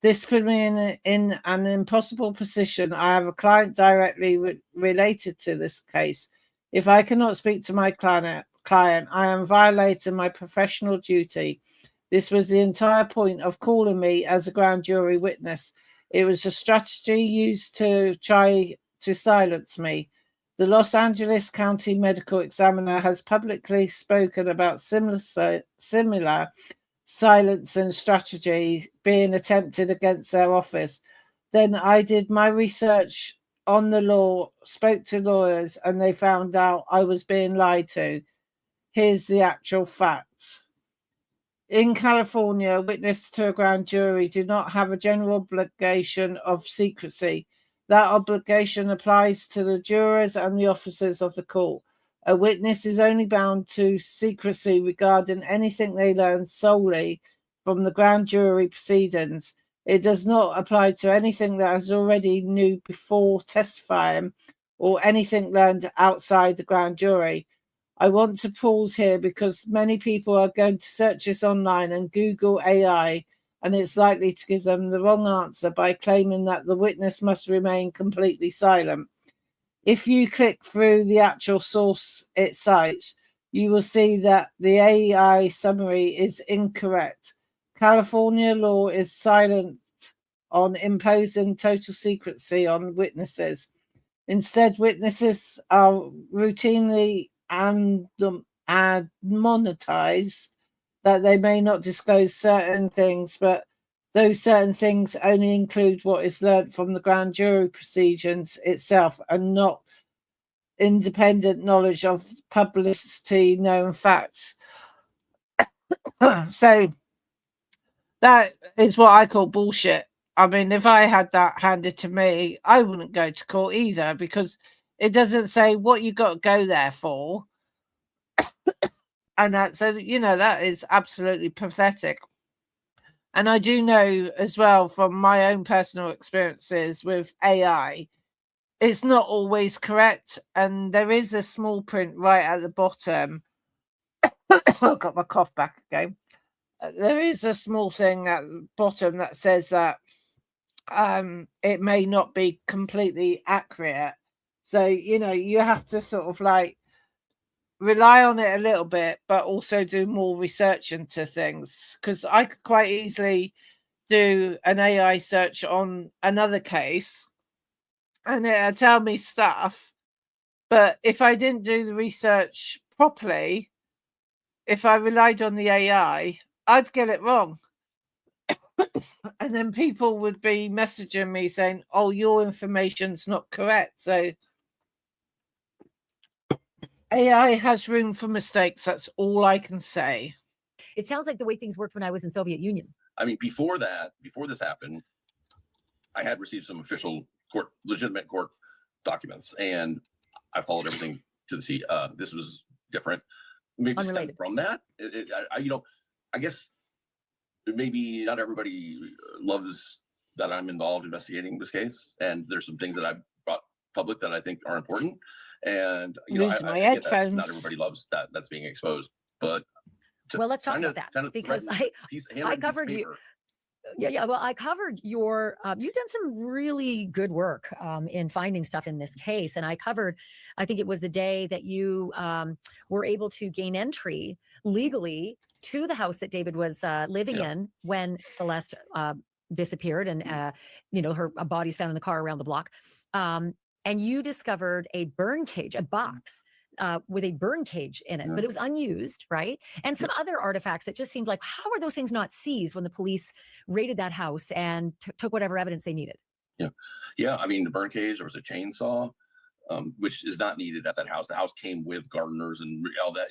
This put me in an impossible position. I have a client directly related to this case. If I cannot speak to my client, I am violating my professional duty. This was the entire point of calling me as a grand jury witness. It was a strategy used to try to silence me. The Los Angeles County Medical Examiner has publicly spoken about similar silence and strategy being attempted against their office. Then I did my research on the law, spoke to lawyers, and they found out I was being lied to. Here's the actual facts. In California, witnesses to a grand jury do not have a general obligation of secrecy. That obligation applies to the jurors and the officers of the court. A witness is only bound to secrecy regarding anything they learn solely from the grand jury proceedings. It does not apply to anything that has already knew before testifying or anything learned outside the grand jury. I want to pause here because many people are going to search this online and Google AI, and it's likely to give them the wrong answer by claiming that the witness must remain completely silent. If you click through the actual source it cites, you will see that the AI summary is incorrect. California law is silent on imposing total secrecy on witnesses. Instead, witnesses are routinely admonetized that they may not disclose certain things, but those certain things only include what is learnt from the grand jury proceedings itself and not independent knowledge of publicity known facts. So That is what I call bullshit. I mean, if I had that handed to me, I wouldn't go to court either, because it doesn't say what you got to go there for. And that, so, that is absolutely pathetic. And I do know as well from my own personal experiences with AI, it's not always correct. And there is a small print right at the bottom. I've got my cough back again. There is a small thing at the bottom that says that it may not be completely accurate. So, you have to sort of like rely on it a little bit, but also do more research into things. Because I could quite easily do an AI search on another case and it'll tell me stuff. But if I didn't do the research properly, if I relied on the AI, I'd get it wrong. And then people would be messaging me saying, oh, your information's not correct. So AI has room for mistakes. That's all I can say. It sounds like the way things worked when I was in Soviet Union. I mean, before this happened, I had received some official legitimate court documents, and I followed everything to the T. This was different. Maybe stemmed from that. I guess maybe not everybody loves that I'm involved investigating this case, and there's some things that I've brought public that I think are important. And I get that not everybody loves that's being exposed. But well, let's talk about that, because I covered you. Yeah. Well, I covered your. You've done some really good work in finding stuff in this case, and I covered. I think it was the day that you were able to gain entry legally to the house that David was living in when Celeste disappeared, and her body's found in the car around the block. And you discovered a burn cage, a box with a burn cage in it, but it was unused, right? And some other artifacts that just seemed like, how are those things not seized when the police raided that house and took whatever evidence they needed? Yeah. I mean, the burn cage, there was a chainsaw, which is not needed at that house. The house came with gardeners and all that.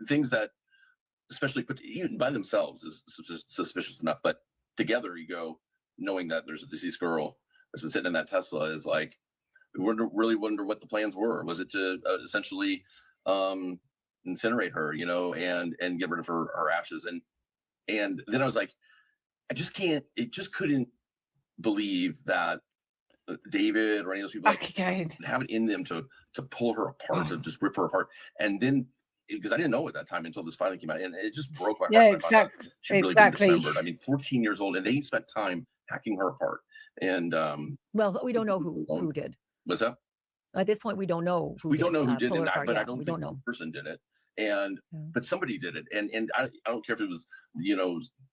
Things that, especially put even by themselves, is suspicious enough. But together, you go, knowing that there's a deceased girl that's been sitting in that Tesla, is like, really wonder what the plans were. Was it to essentially incinerate her, and get rid of her ashes? And then I was like, it just couldn't believe that David or any of those people have it in them to pull her apart, to just rip her apart. And then, because I didn't know at that time until this finally came out, and it just broke my heart. Yeah, exactly. She really been dismembered. I mean, 14 years old, and they spent time hacking her apart. And well, we don't know who did. What's that? At this point, we don't know who. We don't know who did it, but yeah, I don't think one person did it. And but somebody did it, and I don't care if it was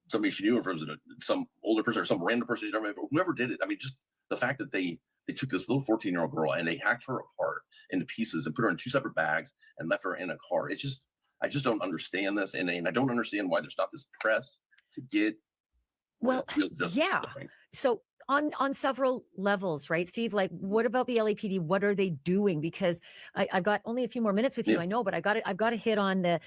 somebody she knew, or if it was some older person or some random person, whoever did it. I mean, just the fact that they took this little 14-year-old girl and they hacked her apart into pieces and put her in 2 separate bags and left her in a car. I just don't understand this, and I don't understand why there's not this press to get. Well, yeah. So on several levels, right, Steve? Like, what about the LAPD? What are they doing? Because I've got only a few more minutes with you, I know, but I've got to hit on the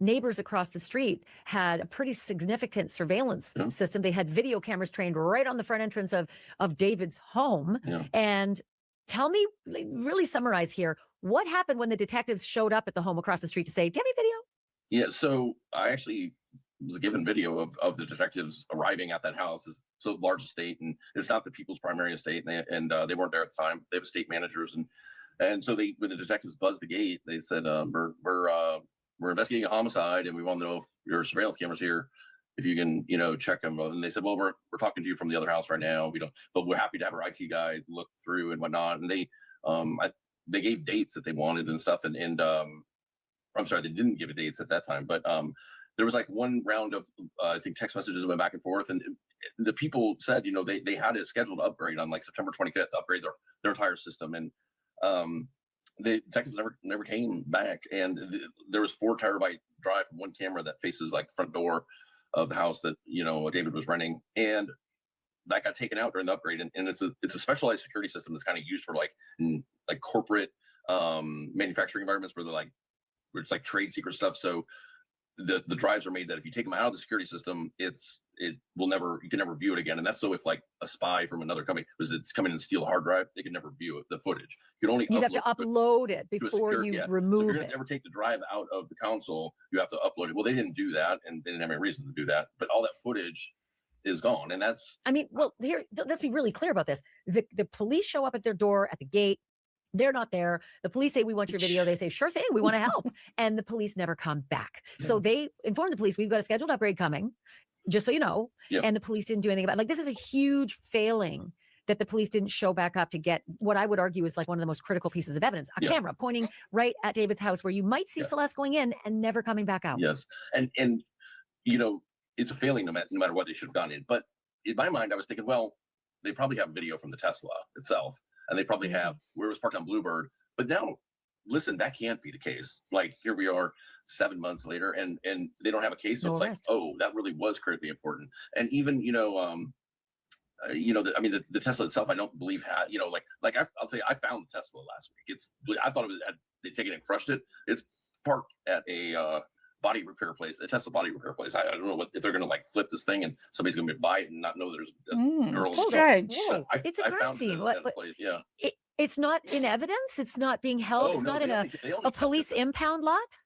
neighbors across the street had a pretty significant surveillance system. They had video cameras trained right on the front entrance of David's home. And tell me, really summarize here, what happened when the detectives showed up at the home across the street to say, do you have any video? Yeah, so I actually was given video of the detectives arriving at that house. It's so large estate, and it's not the people's primary estate, and they weren't there at the time. They have estate managers, and so when the detectives buzzed the gate, they said, we're investigating a homicide, and we want to know if your surveillance cameras here, if you can, check them. And they said, well, we're talking to you from the other house right now. We don't, but we're happy to have our IT guy look through and whatnot. And they gave dates that they wanted and stuff. And I'm sorry, they didn't give dates at that time, but there was like one round of I think text messages went back and forth, and the people said, they had it scheduled to upgrade on like September 25th, to upgrade their entire system. And the detectives never came back, and there was 4 terabyte drive from one camera that faces like the front door of the house that David was renting, and that got taken out during the upgrade, and it's a specialized security system that's kind of used for like corporate manufacturing environments where where it's like trade secret stuff. So the drives are made that if you take them out of the security system, you can never view it again. And that's so if like a spy from another company it's coming and steal a hard drive, they can never view it, the footage. You have to upload it before you remove it. If you're ever take the drive out of the console, you have to upload it. Well, they didn't do that, and they didn't have any reason to do that. But all that footage is gone, and that's. I mean, well, here, let's be really clear about this. The police show up at their door at the gate. They're not there. The police say, we want your video. They say, sure thing, we want to help. And the police never come back. So they inform the police, we've got a scheduled upgrade coming, just so you know. Yep. And the police didn't do anything about it. Like, this is a huge failing that the police didn't show back up to get what I would argue is like one of the most critical pieces of evidence, a camera pointing right at David's house where you might see Celeste going in and never coming back out. Yes. And it's a failing no matter what they should have gone in. But in my mind, I was thinking, well, they probably have video from the Tesla itself. And they probably have where it was parked on Bluebird. But now, listen, that can't be the case. Like, here we are 7 months later, and they don't have a case. So it's like, oh, that really was critically important. And even, the Tesla itself, I don't believe had, I'll tell you, I found the Tesla last week. I thought they'd taken it and crushed it. It's parked at a body repair place, a Tesla body repair place. I don't know if they're going to like flip this thing and somebody's going to buy it and not know there's a girl. It's a crime scene. It's not in evidence. It's not being held. It's not in a police impound lot.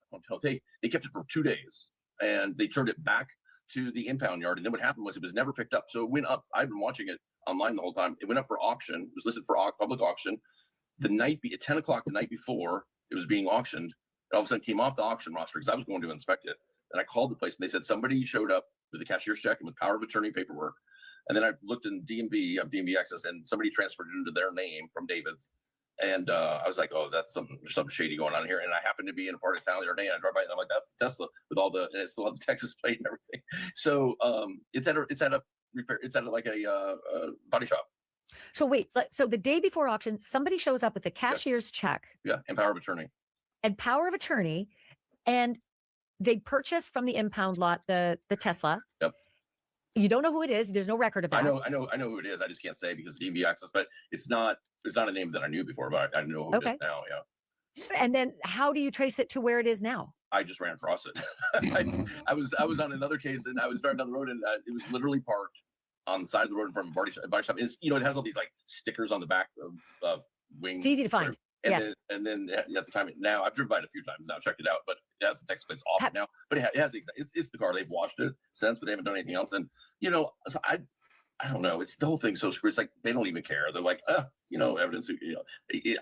They kept it for 2 days and they turned it back to the impound yard. And then what happened was it was never picked up. So it went up. I've been watching it online the whole time. It went up for auction. It was listed for public auction. At 10 o'clock the night before it was being auctioned, all of a sudden came off the auction roster because I was going to inspect it. And I called the place and they said somebody showed up with a cashier's check and with power of attorney paperwork. And then I looked in DMV access, and somebody transferred it into their name from David's. And I was like, oh, there's something shady going on here. And I happened to be in a part of town the other day, and I drove by and I'm like, that's the Tesla with and it's still on the Texas plate and everything. So it's at a body shop. So wait, so the day before auction, somebody shows up with a cashier's check. Yeah, and power of attorney. And they purchased from the impound lot the Tesla. Yep. You don't know who it is. There's no record of that. I know who it is. I just can't say because of DMV access, but it's not a name that I knew before, but I know who it is now. Yeah. And then how do you trace it to where it is now? I just ran across it. I was on another case and I was driving down the road and it was literally parked on the side of the road in front of a body shop. It's, it has all these like stickers on the back of wings. It's easy to find. And then at the time, now I've driven by it a few times now, checked it out, but it has the text plates off now. But it has it's the car. They've washed it since, but they haven't done anything else. And so I don't know. It's the whole thing so screwed. It's like they don't even care. They're like, evidence.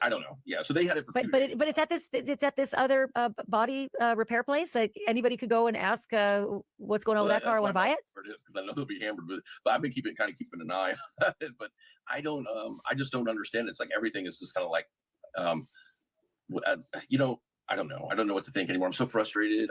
I don't know. Yeah. So they had it for. But it's at this other body repair place. Like anybody could go and ask what's going on with that car. I want to buy it. It is because I know they'll be hammered with. But I've been keeping an eye on it. But I don't. I just don't understand. It's like everything is just kind of like. I don't know. I don't know what to think anymore. I'm so frustrated.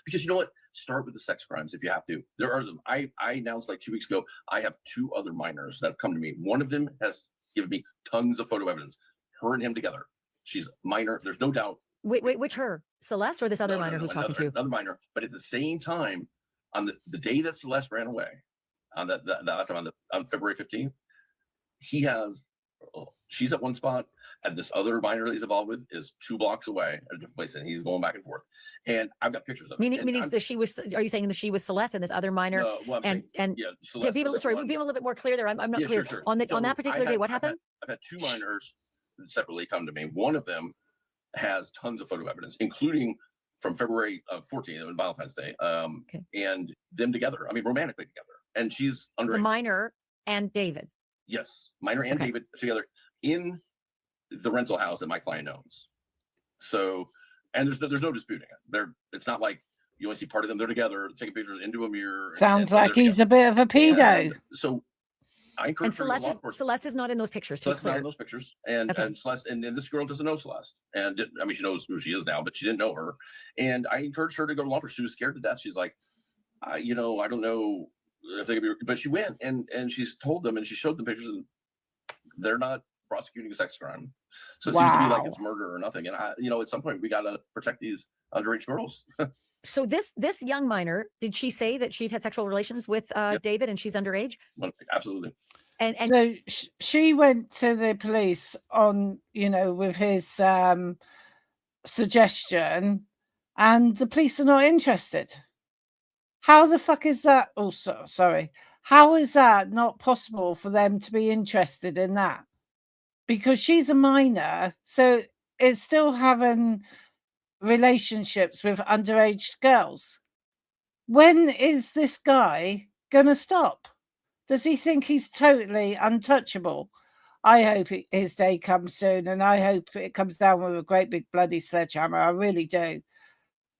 Because you know what? Start with the sex crimes if you have to. There are them. I announced like 2 weeks ago, I have 2 other minors that have come to me. One of them has given me tons of photo evidence. Her and him together. She's minor. There's no doubt. Wait, which her? Celeste or this other minor who's talking to you? Another minor. But at the same time, on the day that Celeste ran away, on the last time on February 15th, she's at one spot. And this other minor that he's involved with is 2 blocks away at a different place, and he's going back and forth. And I've got pictures of it. Meaning that she was? Are you saying that she was Celeste and this other minor? Yeah, to be a little bit more clear there. I'm not clear sure. on that particular day. What happened? I've had 2 minors separately come to me. One of them has tons of photo evidence, including from February 14th on Valentine's Day, and them together. I mean, romantically together. And she's under the minor and David. Yes, minor and David together in the rental house that my client owns. So, and there's no disputing it. It's not like you only see part of them. They're together, taking pictures into a mirror. Sounds like he's a bit of a pedo. And so I encourage Celeste is not in those pictures. Celeste's not in those pictures. And Celeste, and this girl doesn't know Celeste. And she knows who she is now, but she didn't know her. And I encouraged her to go to law enforcement. She was scared to death. She's like, I don't know if they could be, but she went and she's told them and she showed them pictures and they're not prosecuting a sex crime. So it seems to be like it's murder or nothing. And at some point we got to protect these underage girls. So this young minor, did she say that she'd had sexual relations with David and she's underage? Absolutely. And So she went to the police on, with his suggestion, and the police are not interested. How the fuck is that? Oh, sorry. How is that not possible for them to be interested in that? Because she's a minor, so it's still having relationships with underage girls. When is this guy gonna stop? Does he think he's totally untouchable? I hope his day comes soon, and I hope it comes down with a great big bloody sledgehammer. I really do.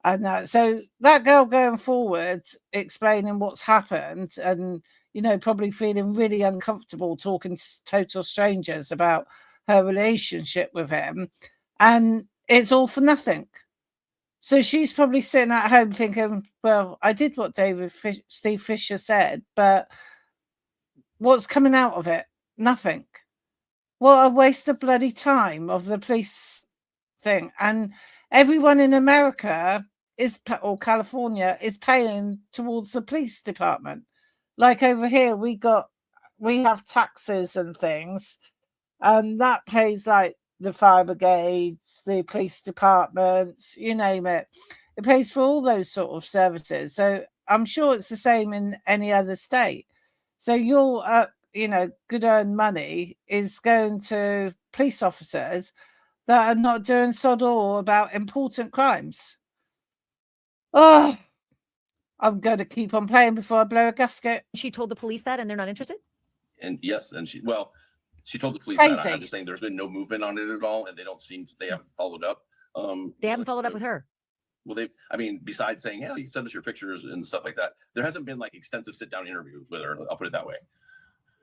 And so that girl going forward, explaining what's happened, and probably feeling really uncomfortable talking to total strangers about her relationship with him, and it's all for nothing. So she's probably sitting at home thinking, well, I did what Steve Fisher said, but what's coming out of it? Nothing. What a waste of bloody time of the police thing. And everyone in America or California is paying towards the police department. Like over here, we have taxes and things, and that pays like the fire brigades, the police departments, you name it. It pays for all those sort of services. So I'm sure it's the same in any other state. So your good earned money is going to police officers that are not doing sod all about important crimes. Oh, I'm going to keep on playing before I blow a gasket. she told the police that, and they're not interested? And yes, and she told the police that. Crazy. I'm just saying there's been no movement on it at all, and they haven't followed up. They haven't followed up with her. Well, besides saying, yeah, you can send us your pictures and stuff like that, there hasn't been like extensive sit down interviews with her. I'll put it that way.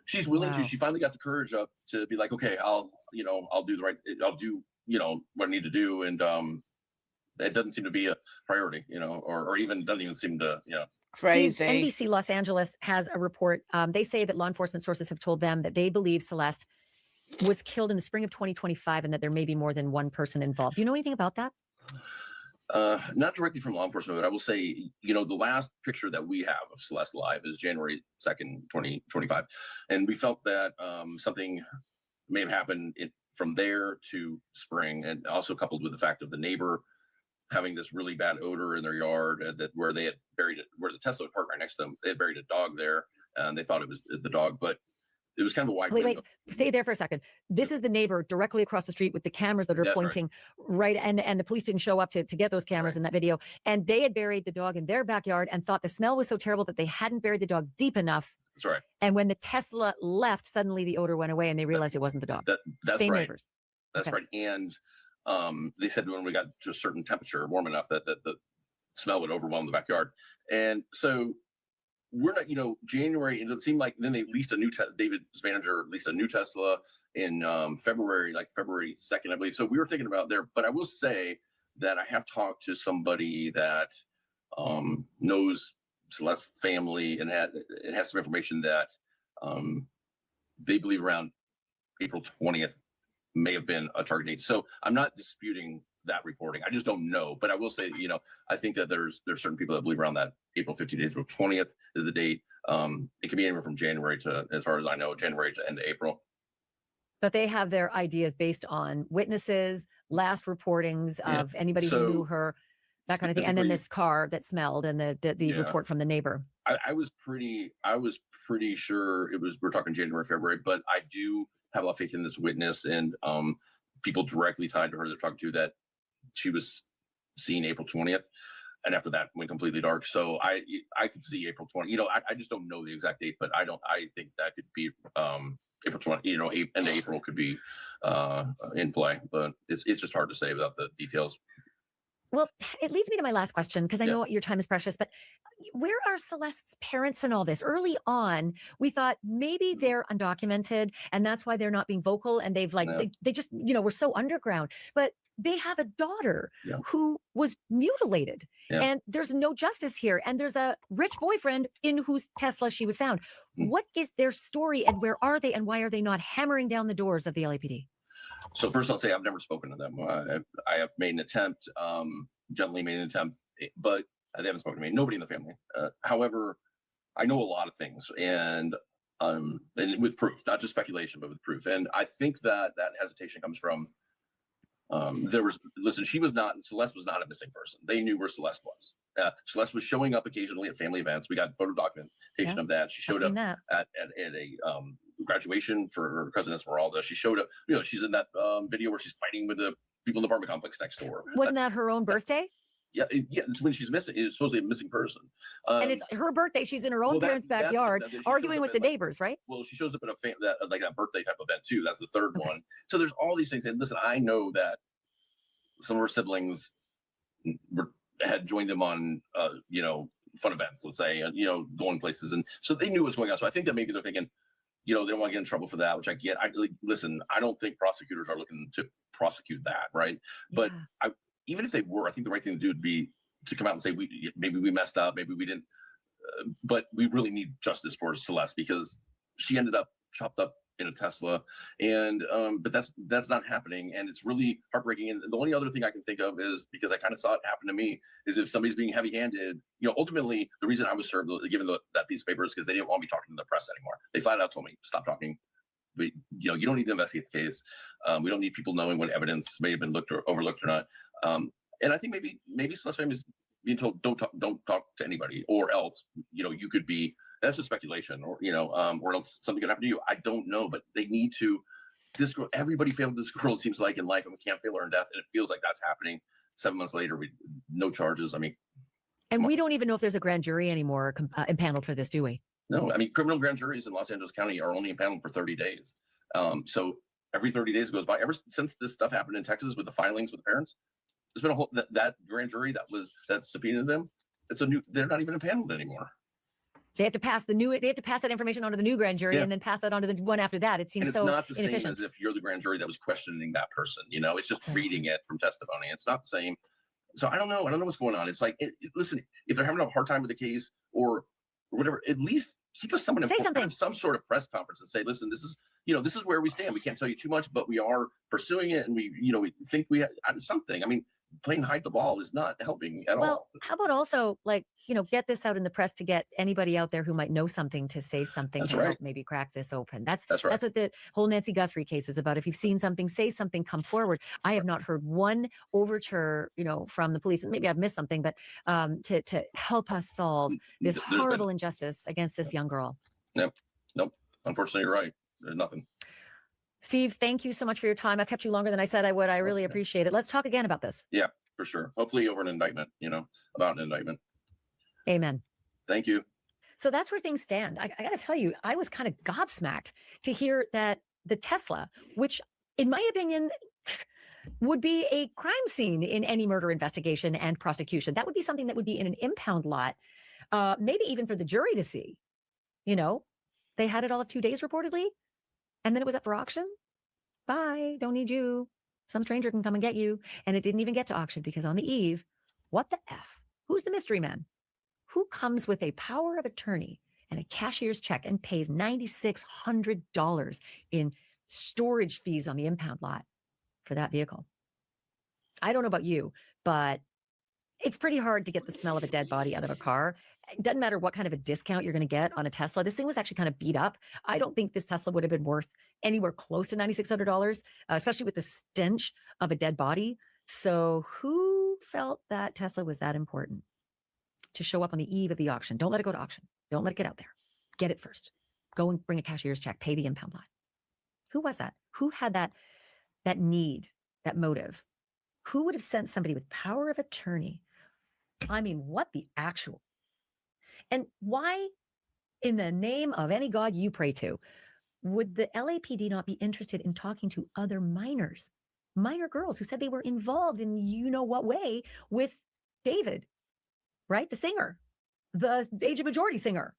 She's willing to. She finally got the courage up to be like, okay, I'll do what I need to do, and it doesn't seem to be a priority, or even doesn't even seem to, Crazy. Steve, NBC Los Angeles has a report. They say that law enforcement sources have told them that they believe Celeste was killed in the spring of 2025, and that there may be more than one person involved. Do you know anything about that? Not directly from law enforcement, but I will say, the last picture that we have of Celeste alive is January 2nd, 2025. And we felt that something may have happened from there to spring, and also coupled with the fact of the neighbor having this really bad odor in their yard, where they had buried it, where the Tesla parked right next to them. They had buried a dog there, and they thought it was the dog, but it was kind of a wide Wait, stay there for a second. This is the neighbor directly across the street with the cameras that are pointing right, and the police didn't show up to get those cameras in that video, and they had buried the dog in their backyard and thought the smell was so terrible that they hadn't buried the dog deep enough. That's right. And when the Tesla left, suddenly the odor went away, and they realized it wasn't the dog. That's Same right. neighbors. That's right. And they said when we got to a certain temperature, warm enough, that the smell would overwhelm the backyard. And so we're not, January, it seemed like then they leased a new, David's manager leased a new Tesla in February 2nd, I believe. So we were thinking about there, but I will say that I have talked to somebody that knows Celeste's family and has some information that they believe around April 20th may have been a target date. So I'm not disputing that reporting. I just don't know. But I will say, I think that there's certain people that believe around that April 15th to April 20th is the date. It can be anywhere from January to, as far as I know, January to end of April. But they have their ideas based on witnesses, last reportings of anybody who knew her, that kind of thing. And then this car that smelled, and the report from the neighbor. I was pretty sure we're talking January, February, but I do have a lot of faith in this witness and people directly tied to her they're talking to that she was seen April 20th. And after that went completely dark. So I could see April 20th. I just don't know the exact date, but I think that could be April 20th, end of April could be in play, but it's just hard to say without the details. Well, it leads me to my last question, because I know your time is precious, but where are Celeste's parents in all this? Early on, we thought maybe they're undocumented and that's why they're not being vocal, and they've they just, were so underground. But they have a daughter who was mutilated and there's no justice here. And there's a rich boyfriend in whose Tesla she was found. What is their story, and where are they, and why are they not hammering down the doors of the LAPD? So first I'll say I've never spoken to them. I have made an attempt, gently made an attempt, but they haven't spoken to me. Nobody in the family. However, I know a lot of things, and and with proof, not just speculation, but with proof. And I think that hesitation comes from Celeste was not a missing person. They knew where Celeste was. Celeste was showing up occasionally at family events. We got photo documentation of that. She showed up at a graduation for her cousin Esmeralda. She showed up, she's in that video where she's fighting with the people in the apartment complex next door. Wasn't that her own birthday? Yeah, it's when she's missing. It's supposedly a missing person. And it's her birthday. She's in her own parents' backyard arguing with the neighbors, right? Well, she shows up at that birthday type event too. That's the third one. So there's all these things. And listen, I know that some of her siblings had joined them on, fun events, let's say, going places. And so they knew what's going on. So I think that maybe they're thinking, they don't want to get in trouble for that, which I get. Listen, I don't think prosecutors are looking to prosecute that, right? Yeah. But even if they were, I think the right thing to do would be to come out and say, maybe we messed up, maybe we didn't, but we really need justice for Celeste because she ended up chopped up in a Tesla, and but that's not happening, and it's really heartbreaking. And the only other thing I can think of is, because I kind of saw it happen to me, is if somebody's being heavy-handed, ultimately the reason I was served given that piece of paper is because they didn't want me talking to the press anymore. They flat out told me, stop talking. But you don't need to investigate the case. We don't need people knowing what evidence may have been overlooked or not. And I think maybe Celeste is being told don't talk to anybody, or else you could be. That's just speculation, or or else something could happen to you. I don't know, but they need to. This girl, everybody failed this girl. It seems like in life, and we can't fail her in death, and it feels like that's happening. 7 months later, no charges. I mean, and we don't even know if there's a grand jury anymore impaneled for this, do we? No, I mean, criminal grand juries in Los Angeles County are only impaneled for 30 days. So every 30 days goes by. Ever since this stuff happened in Texas with the filings with the parents, there's been a whole that grand jury that subpoenaed them. They're not even impaneled anymore. They have to pass that information onto the new grand jury, and then pass that on to the one after that. It seems so inefficient. It's not the same as if you're the grand jury that was questioning that person. It's just reading it from testimony. It's not the same. So I don't know. I don't know what's going on. It's like, listen, if they're having a hard time with the case or whatever, at least keep us someone say something. Have some sort of press conference and say, listen, this is where we stand. We can't tell you too much, but we are pursuing it, and we think we have something. I mean, playing hide the ball is not helping at all. Well, how about also get this out in the press to get anybody out there who might know something to say something to help maybe crack this open. That's right. That's what the whole Nancy Guthrie case is about. If you've seen something, say something, come forward. I have not heard one overture, from the police, and maybe I've missed something, but to help us solve this horrible injustice against this young girl. Nope. Unfortunately, you're right. There's nothing. Steve, thank you so much for your time. I've kept you longer than I said I would. I really appreciate it. Let's talk again about this. Yeah, for sure. Hopefully over an indictment, about an indictment. Amen. Thank you. So that's where things stand. I got to tell you, I was kind of gobsmacked to hear that the Tesla, which in my opinion would be a crime scene in any murder investigation and prosecution. That would be something that would be in an impound lot, maybe even for the jury to see. They had it all of 2 days reportedly. And then it was up for auction. Bye. Don't need you. Some stranger can come and get you. And it didn't even get to auction because on the eve, what the F? Who's the mystery man? Who comes with a power of attorney and a cashier's check and pays $9,600 in storage fees on the impound lot for that vehicle? I don't know about you, but it's pretty hard to get the smell of a dead body out of a car. It doesn't matter what kind of a discount you're going to get on a Tesla. This thing was actually kind of beat up. I don't think this Tesla would have been worth anywhere close to $9,600, especially with the stench of a dead body. So who felt that Tesla was that important to show up on the eve of the auction? Don't let it go to auction. Don't let it get out there. Get it first. Go and bring a cashier's check. Pay the impound lot. Who was that? Who had that need, that motive? Who would have sent somebody with power of attorney? I mean, what the actual? And why, in the name of any God you pray to, would the LAPD not be interested in talking to other minor girls who said they were involved in what way with David, right? The singer, the age of majority singer,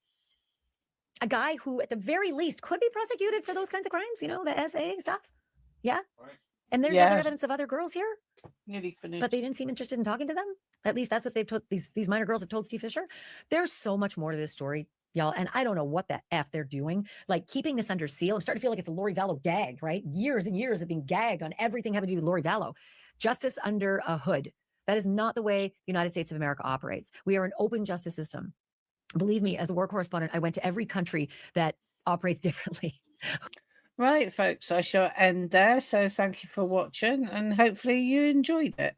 a guy who at the very least could be prosecuted for those kinds of crimes, the SA stuff. Yeah. Right. And there's other evidence of other girls here. Nearly finished. But they didn't seem interested in talking to them. At least that's what they've told these minor girls have told Steve Fisher. There's so much more to this story, y'all. And I don't know what the F they're doing. Like keeping this under seal. I'm starting to feel like it's a Lori Vallow gag, right? Years and years of being gagged on everything having to do with Lori Vallow. Justice under a hood. That is not the way the United States of America operates. We are an open justice system. Believe me, as a war correspondent, I went to every country that operates differently. Right, folks, I shall end there. So thank you for watching, and hopefully you enjoyed it.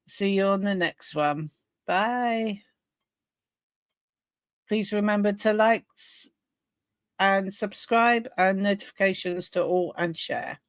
See you on the next one. Bye. Please remember to like and subscribe, and notifications to all, and share.